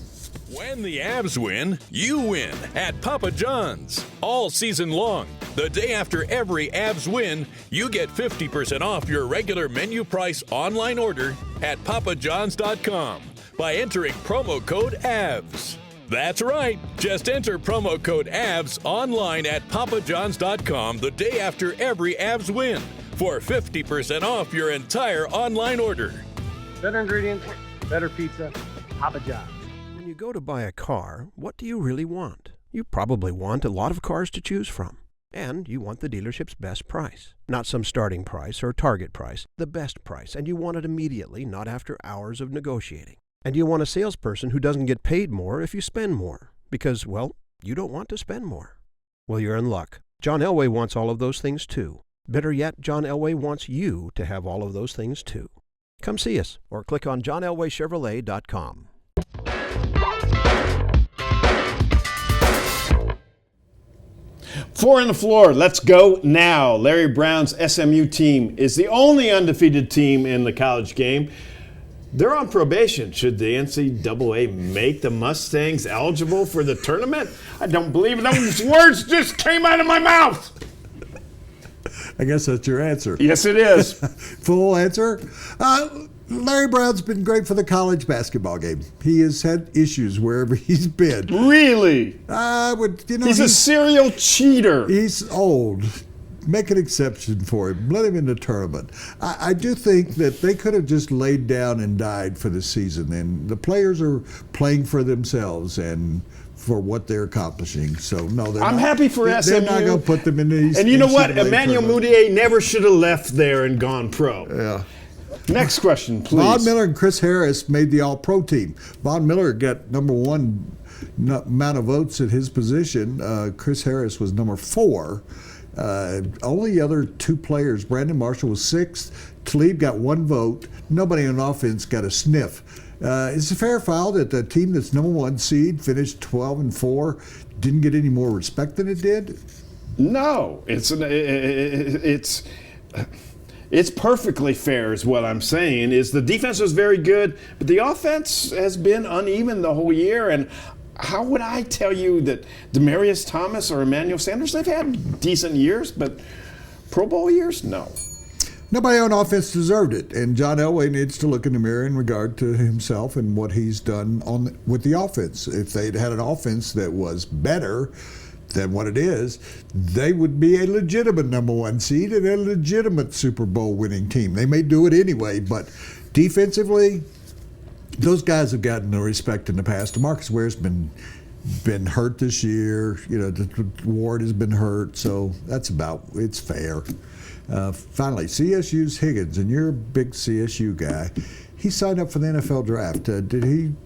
When the Avs win, you win at Papa John's. All season long, the day after every Avs win, you get 50% off your regular menu price online order at papajohns.com by entering promo code AVS. That's right. Just enter promo code AVS online at papajohns.com the day after every Avs win for 50% off your entire online order. Better ingredients, better pizza, Papa John's. When you go to buy a car, what do you really want? You probably want a lot of cars to choose from. And you want the dealership's best price. Not some starting price or target price, the best price. And you want it immediately, not after hours of negotiating. And you want a salesperson who doesn't get paid more if you spend more. Because, well, you don't want to spend more. Well, you're in luck. John Elway wants all of those things too. Better yet, John Elway wants you to have all of those things too. Come see us or click on johnelwaychevrolet.com. Four on the floor. Let's go now. Larry Brown's SMU team is the only undefeated team in the college game. They're on probation. Should the NCAA make the Mustangs eligible for the tournament? I don't believe it. Those words just came out of my mouth. I guess that's your answer. Yes, it is. Full answer. Larry Brown's been great for the college basketball game. He has had issues wherever he's been. Really? He's a serial cheater. He's old. Make an exception for him. Let him in the tournament. I do think that they could have just laid down and died for the season. And the players are playing for themselves and for what they're accomplishing. So, no, I'm happy for SMU. They're not going to put them in these. And you know what? Emmanuel Mudiay never should have left there and gone pro. Yeah. Next question, please. Von Miller and Chris Harris made the All-Pro team. Von Miller got number one amount of votes at his position. Chris Harris was number 4. Only other 2 players, Brandon Marshall was 6th. Talib got 1 vote. Nobody on offense got a sniff. Is it fair foul that the team that's number 1 seed finished 12-4 didn't get any more respect than it did? No, it's perfectly fair is what I'm saying. Is the defense was very good, but the offense has been uneven the whole year. And how would I tell you that Demarius Thomas or Emmanuel Sanders, they've had decent years, but Pro Bowl years? No. Nobody on offense deserved it, and John Elway needs to look in the mirror in regard to himself and what he's done with the offense. If they'd had an offense that was better than what it is, they would be a legitimate number 1 seed and a legitimate Super Bowl winning team. They may do it anyway, but defensively, those guys have gotten no respect in the past. DeMarcus Ware's been hurt this year. Ward has been hurt, so it's fair. Finally, CSU's Higgins, and you're a big CSU guy. he signed up for the NFL draft.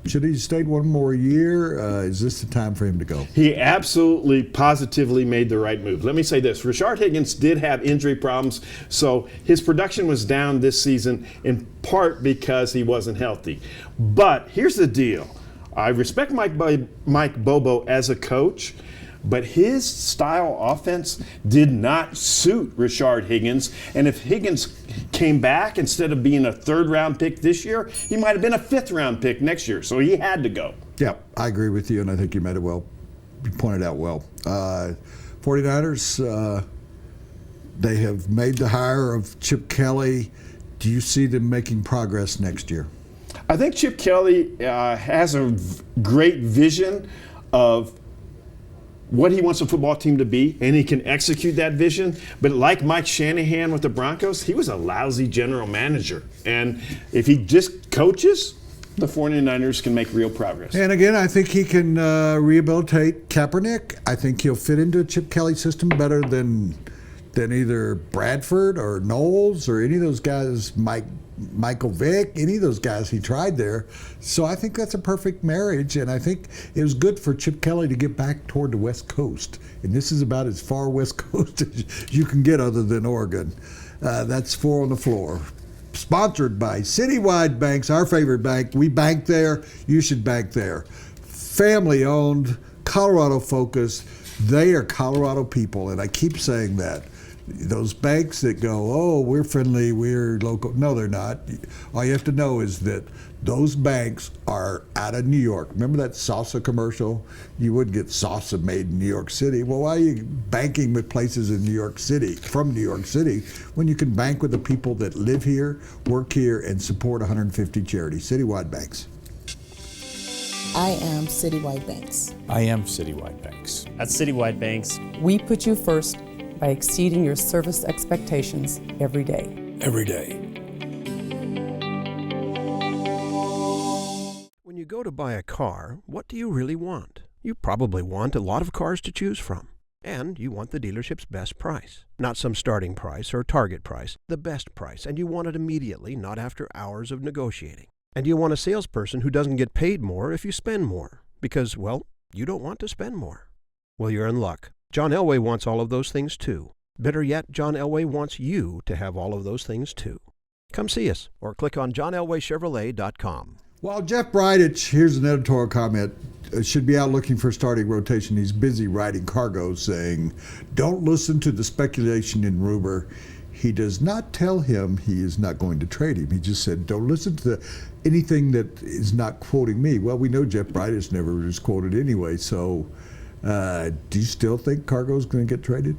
Should he stayed one more year? Is this the time for him to go? He absolutely, positively made the right move. Let me say this. Rashard Higgins did have injury problems, so his production was down this season in part because he wasn't healthy. But here's the deal. I respect Mike Bobo as a coach, but his style offense did not suit Rashard Higgins. And if Higgins came back, instead of being a third-round pick this year, he might have been a fifth-round pick next year. So he had to go. Yeah, I agree with you, and I think you made it well. You pointed out well. 49ers, they have made the hire of Chip Kelly. Do you see them making progress next year? I think Chip Kelly has a great vision of what he wants a football team to be, and he can execute that vision. But like Mike Shanahan with the Broncos, he was a lousy general manager. And if he just coaches, the 49ers can make real progress. And again, I think he can rehabilitate Kaepernick. I think he'll fit into a Chip Kelly system better than either Bradford or Knowles or any of those guys, Michael Vick, any of those guys he tried there. So I think that's a perfect marriage, and I think it was good for Chip Kelly to get back toward the West Coast. And this is about as far West Coast as you can get other than Oregon. That's 4 on the Floor. Sponsored by Citywide Banks, our favorite bank. We bank there. You should bank there. Family owned, Colorado focused. They are Colorado people, and I keep saying that. Those banks that go, oh, we're friendly, we're local. No, they're not. All you have to know is that those banks are out of New York. Remember that salsa commercial? You wouldn't get salsa made in New York City. Well, why are you banking with places in New York City, from New York City, when you can bank with the people that live here, work here, and support 150 charities? Citywide Banks. I am Citywide Banks. I am Citywide Banks. At Citywide Banks, we put you first by exceeding your service expectations every day. Every day. When you go to buy a car, what do you really want? You probably want a lot of cars to choose from. And you want the dealership's best price. Not some starting price or target price, the best price. And you want it immediately, not after hours of negotiating. And you want a salesperson who doesn't get paid more if you spend more. Because, well, you don't want to spend more. Well, you're in luck. John Elway wants all of those things too. Better yet, John Elway wants you to have all of those things too. Come see us or click on johnelwaychevrolet.com. Well, Jeff Bridich, here's an editorial comment, should be out looking for starting rotation. He's busy writing cargo saying, don't listen to the speculation in rumor. He does not tell him he is not going to trade him. He just said, don't listen to anything that is not quoting me. Well, we know Jeff Bridich never was quoted anyway, so do you still think Cargo's going to get traded?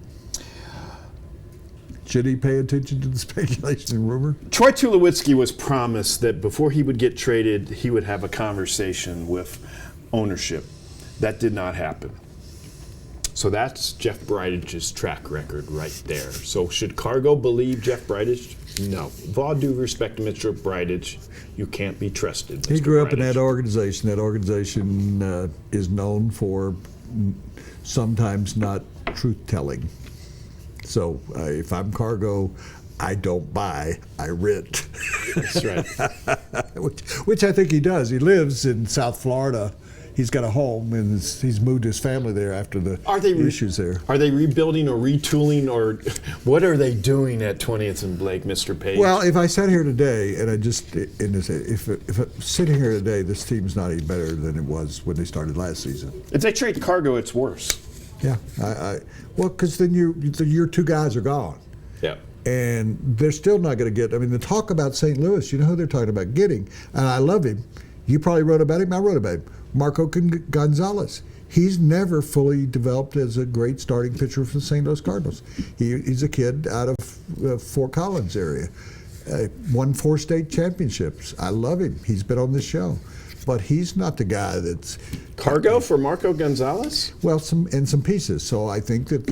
Should he pay attention to the speculation and rumor? Troy Tulowitzki was promised that before he would get traded, he would have a conversation with ownership. That did not happen. So that's Jeff Bridich's track record right there. So should Cargo believe Jeff Bridich? No. With all due respect to Mr. Bridich, you can't be trusted. Mr. He grew up Bridich. in that organization. That organization is known for sometimes not truth-telling. So if I'm Cargo, I don't buy, I rent. That's right. which I think he does. He lives in South Florida. He's got a home, and he's moved his family there after the issues there. Are they rebuilding or retooling, or what are they doing at 20th and Blake, Mr. Paige? Well, if I sat here today, and if sitting here today, this team's not any better than it was when they started last season. If they trade Cargo, it's worse. Yeah, well, because then your two guys are gone. Yeah. And they're still not going to get. I mean, the talk about St. Louis, you know who they're talking about getting, and I love him. You probably wrote about him. I wrote about him. Marco Gonzalez. He's never fully developed as a great starting pitcher for the St. Louis Cardinals. He's a kid out of Fort Collins area. Won 4 state championships. I love him. He's been on this show. But he's not the guy that's... Cargo for Marco Gonzalez? Well, some pieces. So I think that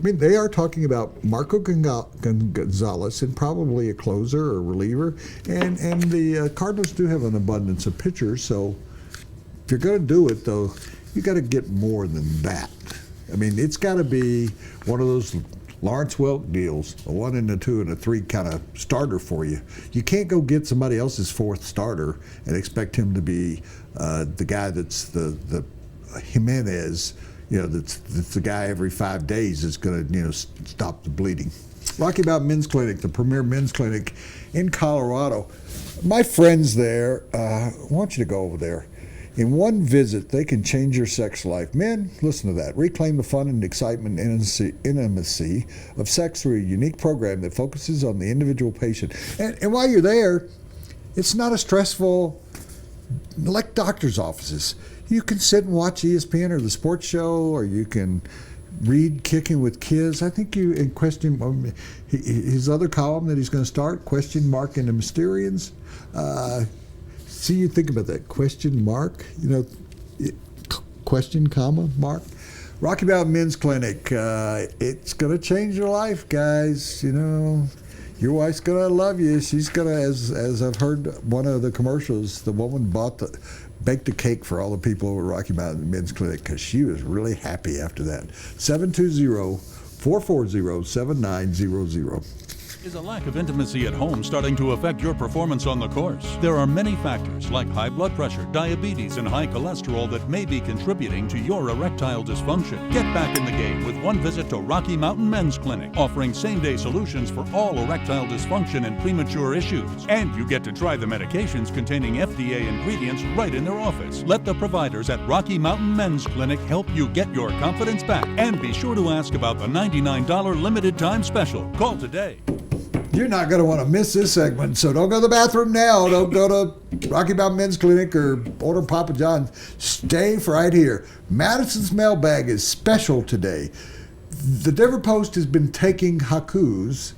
they are talking about Marco Gonzalez and probably a closer or reliever. And the Cardinals do have an abundance of pitchers. So if you're going to do it, though, you got to get more than that. I mean, it's got to be one of those Lawrence Welk deals, a 1 and a 2 and a 3 kind of starter for you. You can't go get somebody else's fourth starter and expect him to be the guy that's the Jimenez, that's the guy every 5 days is going to stop the bleeding. Rocky Mountain Men's Clinic, the premier men's clinic in Colorado. My friends there, I want you to go over there. In one visit, they can change your sex life. Men, listen to that. Reclaim the fun and excitement and intimacy of sex through a unique program that focuses on the individual patient. And while you're there, it's not as stressful like doctor's offices. You can sit and watch ESPN or the sports show, or you can read Kicking with Kids. I think you in question his other column that he's going to start, question mark and the Mysterians. See, you think about that question mark, question comma mark. Rocky Mountain Men's Clinic. It's going to change your life, guys. Your wife's going to love you. She's going to, as I've heard one of the commercials, the woman baked a cake for all the people over at Rocky Mountain Men's Clinic because she was really happy after that. 720-440-7900. Is a lack of intimacy at home starting to affect your performance on the course? There are many factors like high blood pressure, diabetes, and high cholesterol that may be contributing to your erectile dysfunction. Get back in the game with one visit to Rocky Mountain Men's Clinic, offering same-day solutions for all erectile dysfunction and premature issues. And you get to try the medications containing FDA ingredients right in their office. Let the providers at Rocky Mountain Men's Clinic help you get your confidence back. And be sure to ask about the $99 limited time special. Call today. You're not going to want to miss this segment, so don't go to the bathroom now. Don't go to Rocky Mountain Men's Clinic or order Papa John's. Stay right here. Madison's mailbag is special today. The Denver Post has been taking haikus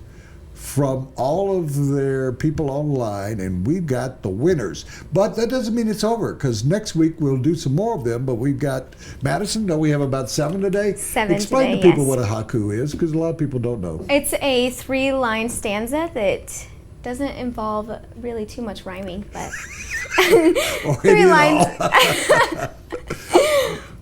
from all of their people online, and we've got the winners. But that doesn't mean it's over, because next week we'll do some more of them. But we've got Madison. No, we have about 7 today. 7 Explain today, to people yes. what a haiku is, because a lot of people don't know. It's a 3-line stanza that doesn't involve really too much rhyming, but 3 lines.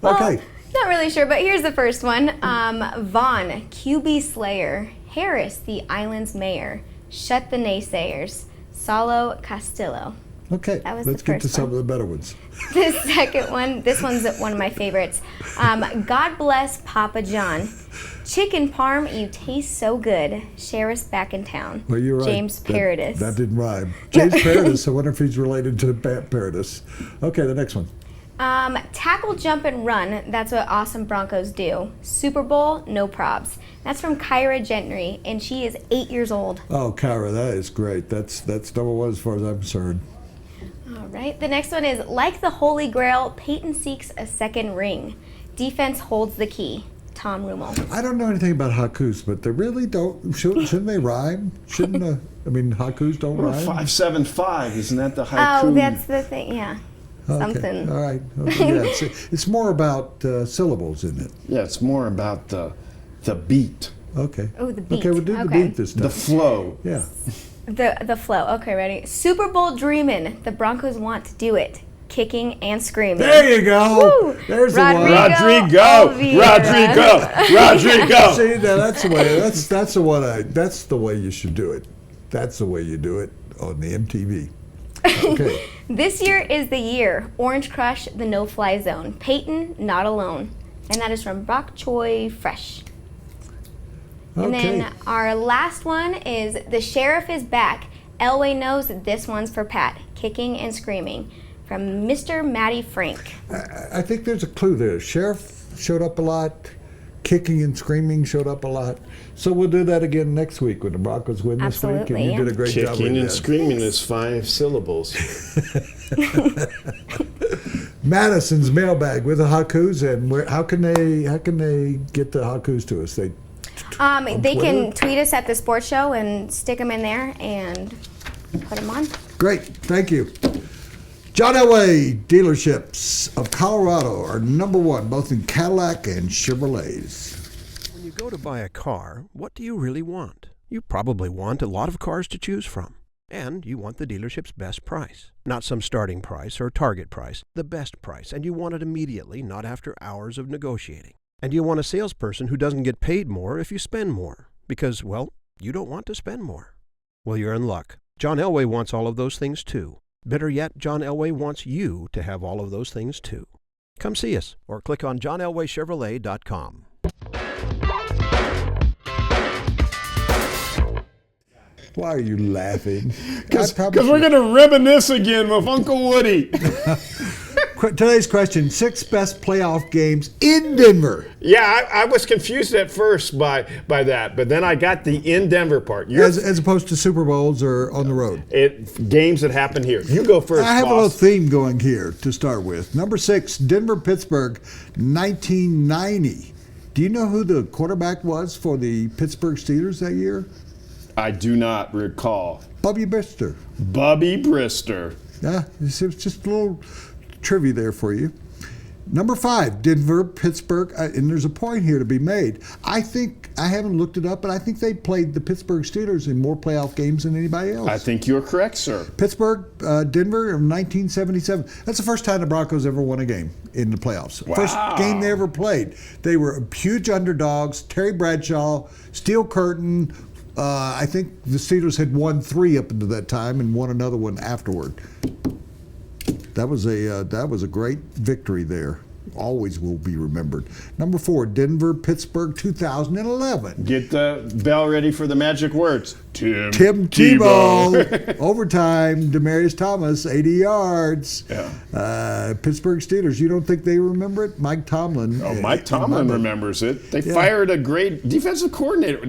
Well, Okay. not really sure, but here's the first one. Vaughn, QB Slayer. Harris, the island's mayor. Shut the naysayers. Salo Castillo. Okay, That was let's the get to first some one. of the better ones. The second one, this one's one of my favorites. God bless Papa John. Chicken parm, you taste so good. Sheriff's back in town. Well, you're right. James Paradis. That didn't rhyme. James Paradis, I wonder if he's related to Paradis. Okay, the next one. Tackle, jump, and run. That's what awesome Broncos do. Super Bowl, no probs. That's from Kyra Gentry, and she is 8 years old. Oh, Kyra, that is great. That's number one as far as I'm concerned. All right. The next one is, like the Holy Grail, Peyton seeks a second ring. Defense holds the key. Tom Rummel. I don't know anything about haikus, but they really don't. Shouldn't they rhyme? Shouldn't haikus don't rhyme? 575, isn't that the haiku? Oh, that's the thing. Yeah. Okay. Something. All right. Okay, yeah, it's more about syllables, isn't it? Yeah, it's more about the beat. Okay. Oh, the beat. Okay, we'll do the Okay. beat this time. The flow. Yeah. The flow. Okay, ready? Super Bowl dreaming. The Broncos want to do it. Kicking and screaming. There you go. Woo! There's the one. Rodrigo. See, now that's the way. That's the one. That's the way you should do it. That's the way you do it on the MTV. Okay. This year is the year. Orange Crush, the no-fly zone. Peyton, not alone. And that is from Bok Choy Fresh. Okay. And then our last one is The Sheriff is Back. Elway knows that this one's for Pat. Kicking and screaming. From Mr. Matty Frank. I think there's a clue there. Sheriff showed up a lot. Kicking and screaming showed up a lot. So we'll do that again next week when the Broncos win this week. And you did a great job with Kicking and that. screaming is 5 syllables. Madison's mailbag with the haikus, and how can they get the haikus to us? They can tweet us at the sports show and stick them in there and put them on. Great, thank you. John Elway dealerships of Colorado are number one, both in Cadillac and Chevrolets. When you go to buy a car, what do you really want? You probably want a lot of cars to choose from. And you want the dealership's best price. Not some starting price or target price, the best price, and you want it immediately, not after hours of negotiating. And you want a salesperson who doesn't get paid more if you spend more, because, well, you don't want to spend more. Well, you're in luck. John Elway wants all of those things too. Better yet, John Elway wants you to have all of those things too. Come see us or click on johnelwaychevrolet.com. Why are you laughing? Because we're going to reminisce again with Uncle Woody. Today's question, 6 best playoff games in Denver. Yeah, I was confused at first by that, but then I got the in Denver part. As opposed to Super Bowls or on the road. Games that happen here. You go first, I have boss. a little theme going here to start with. Number 6, Denver-Pittsburgh, 1990. Do you know who the quarterback was for the Pittsburgh Steelers that year? I do not recall. Bubby Brister. Bubby Brister. Yeah, it's just a little trivia there for you. Number 5, Denver, Pittsburgh, and there's a point here to be made. I think, I haven't looked it up, but I think they played the Pittsburgh Steelers in more playoff games than anybody else. I think you're correct, sir. Pittsburgh, Denver in 1977. That's the first time the Broncos ever won a game in the playoffs. Wow. First game they ever played. They were huge underdogs. Terry Bradshaw, Steel Curtain. I think the Steelers had won 3 up until that time and won another one afterward. That was a great victory there. Always will be remembered. Number 4, Denver, Pittsburgh, 2011. Get the bell ready for the magic words. Tim Tebow. Overtime. Demaryius Thomas, 80 yards. Yeah. Pittsburgh Steelers. You don't think they remember it? Mike Tomlin. Oh, Mike Tomlin remembers it. They fired a great defensive coordinator.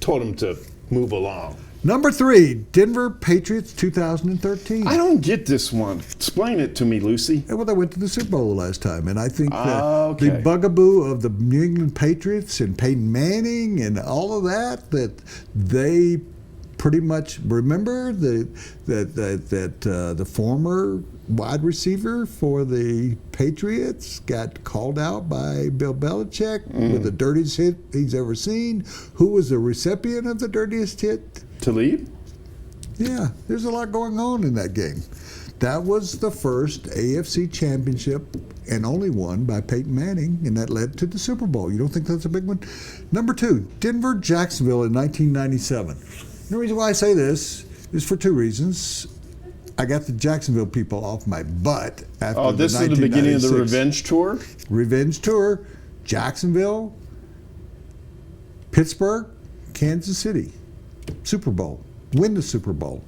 Told him to move along. Number 3, Denver Patriots 2013. I don't get this one. Explain it to me, Lucy. Well, they went to the Super Bowl last time, and I think the bugaboo of the New England Patriots and Peyton Manning and all of that they pretty much remember the former wide receiver for the Patriots got called out by Bill Belichick with the dirtiest hit he's ever seen. Who was the recipient of the dirtiest hit? Talib? Yeah, there's a lot going on in that game. That was the first AFC championship and only one by Peyton Manning, and that led to the Super Bowl. You don't think that's a big one? Number 2, Denver, Jacksonville in 1997. The reason why I say this is for 2 reasons. I got the Jacksonville people off my butt after this is the beginning of the revenge tour? Revenge tour. Jacksonville, Pittsburgh, Kansas City. Super Bowl. Win the Super Bowl.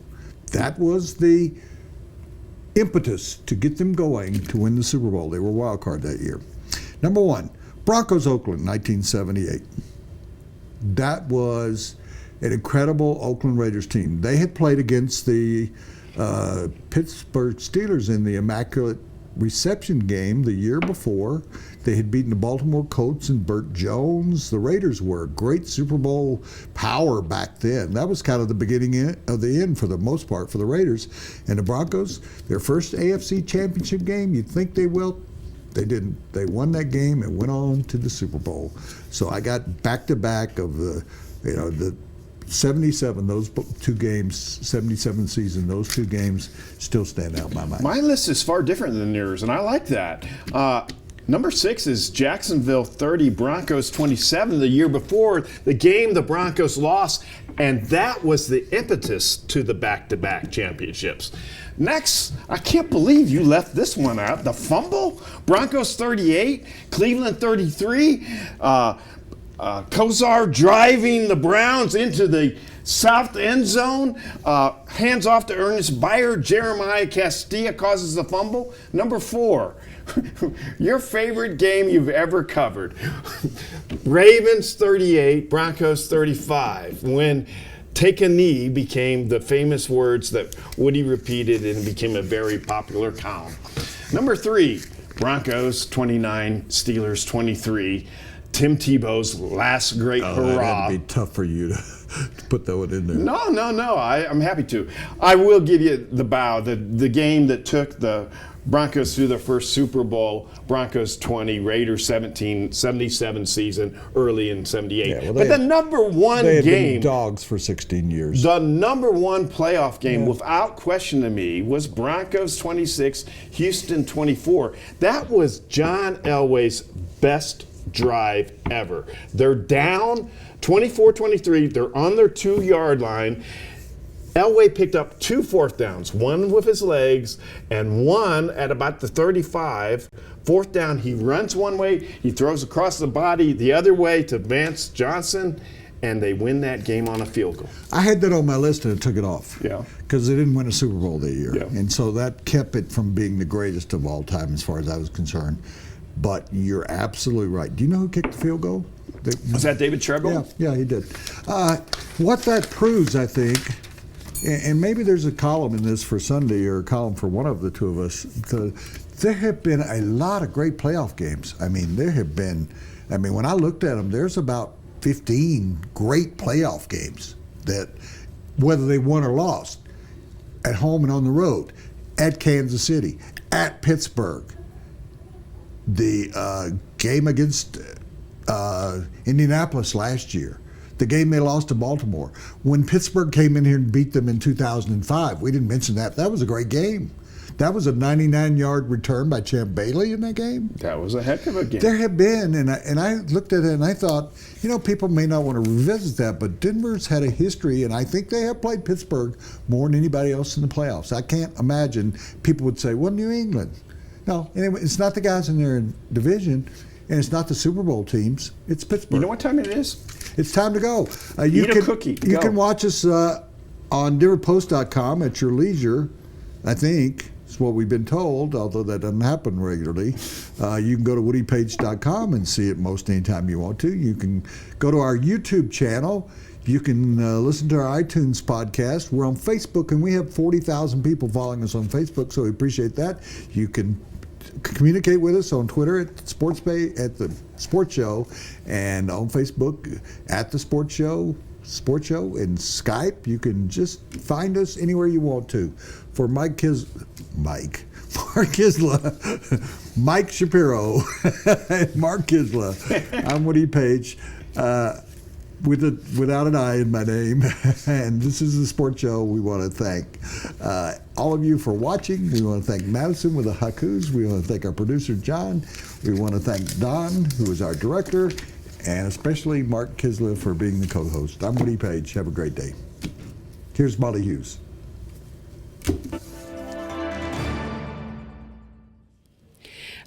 That was the impetus to get them going to win the Super Bowl. They were wild card that year. Number 1, Broncos Oakland, 1978. That was an incredible Oakland Raiders team. They had played against the Pittsburgh Steelers in the Immaculate Reception game the year before. They had beaten the Baltimore Colts and Burt Jones. The Raiders were a great Super Bowl power back then. That was kind of the beginning of the end for the most part for the Raiders. And the Broncos, their first AFC championship game, you'd think they will. They didn't. They won that game and went on to the Super Bowl. So I got back-to-back of the 77, those 2 games, 77 season, those 2 games still stand out in my mind. My list is far different than yours, and I like that. Number 6 is Jacksonville 30, Broncos 27. The year before, the game the Broncos lost, and that was the impetus to the back-to-back championships. Next, I can't believe you left this one out. The fumble, Broncos 38, Cleveland 33. Kosar driving the Browns into the south end zone. Hands off to Ernest Beyer. Jeremiah Castilla causes the fumble. Number 4, your favorite game you've ever covered. Ravens 38, Broncos 35. When take a knee became the famous words that Woody repeated and became a very popular column. Number 3, Broncos 29, Steelers 23. Tim Tebow's last great hurrah. That had to be tough for you to put that one in there. No. I'm happy to. I will give you the bow. The game that took the Broncos through their first Super Bowl, Broncos 20, Raiders 17, 77 season, early in 78. Yeah, but the number 1 they had game. Been dogs for 16 years. The number 1 playoff game, without question to me, was Broncos 26, Houston 24. That was John Elway's best drive ever. They're down 24-23. They're on their 2-yard line. Elway picked up 2 fourth downs, one with his legs and one at about the 35. Fourth down, he runs one way, he throws across the body the other way to Vance Johnson, and they win that game on a field goal. I had that on my list and I took it off. Yeah. Because they didn't win a Super Bowl that year. Yeah. And so that kept it from being the greatest of all time as far as I was concerned. But you're absolutely right. Do you know who kicked the field goal? Was that David Treble? Yeah, he did. What that proves, I think, and maybe there's a column in this for Sunday or a column for one of the two of us, there have been a lot of great playoff games. I mean, when I looked at them, there's about 15 great playoff games that, whether they won or lost, at home and on the road, at Kansas City, at Pittsburgh, the game against Indianapolis last year, the game they lost to Baltimore. When Pittsburgh came in here and beat them in 2005, we didn't mention that. That was a great game. That was a 99-yard return by Champ Bailey in that game. That was a heck of a game. There have been, and I looked at it and I thought, people may not want to revisit that, but Denver's had a history, and I think they have played Pittsburgh more than anybody else in the playoffs. I can't imagine people would say, well, New England. No, anyway, it's not the guys in their division, and it's not the Super Bowl teams. It's Pittsburgh. You know what time it is? It's time to go. Eat a cookie. You Go. can watch us on DenverPost.com at your leisure, I think. It's what we've been told, although that doesn't happen regularly. You can go to WoodyPage.com and see it most anytime you want to. You can go to our YouTube channel. You can listen to our iTunes podcast. We're on Facebook, and we have 40,000 people following us on Facebook, so we appreciate that. You can communicate with us on Twitter at the Sports Show, and on Facebook at the Sports Show, and Skype. You can just find us anywhere you want to. For Mark Kiszla, Mike Shapiro, and Mark Kiszla, I'm Woody Paige, without an I in my name, and this is the Sports Show. We want to thank all of you for watching. We want to thank Madison with the haikus. We want to thank our producer, John. We want to thank Don, who is our director, and especially Mark Kiszla for being the co-host. I'm Woody Paige. Have a great day. Here's Molly Hughes.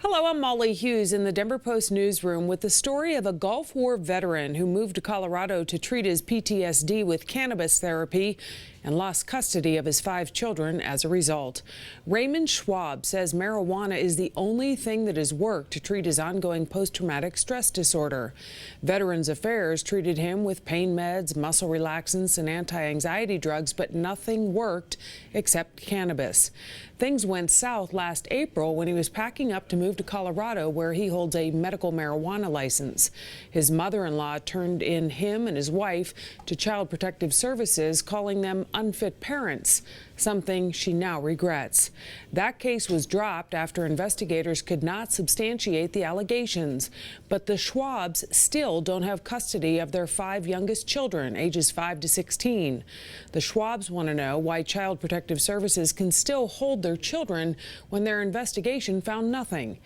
Hello, I'm Molly Hughes in the Denver Post newsroom with the story of a Gulf War veteran who moved to Colorado to treat his PTSD with cannabis therapy and lost custody of his 5 children as a result. Raymond Schwab says marijuana is the only thing that has worked to treat his ongoing post-traumatic stress disorder. Veterans Affairs treated him with pain meds, muscle relaxants, and anti-anxiety drugs, but nothing worked except cannabis. Things went south last April when he was packing up to move to Colorado, where he holds a medical marijuana license. His mother-in-law turned in him and his wife to Child Protective Services, calling them unfit parents, something she now regrets. That case was dropped after investigators could not substantiate the allegations. But the Schwabs still don't have custody of their 5 youngest children, ages 5 to 16. The Schwabs want to know why Child Protective Services can still hold their children when their investigation found nothing.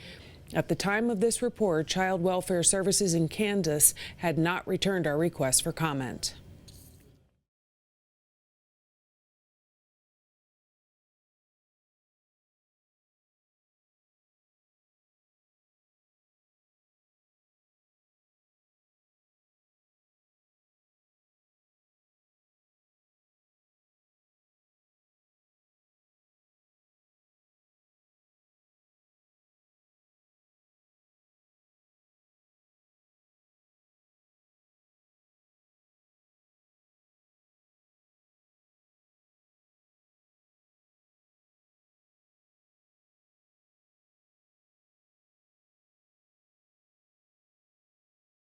At the time of this report, Child Welfare Services in Kansas had not returned our request for comment.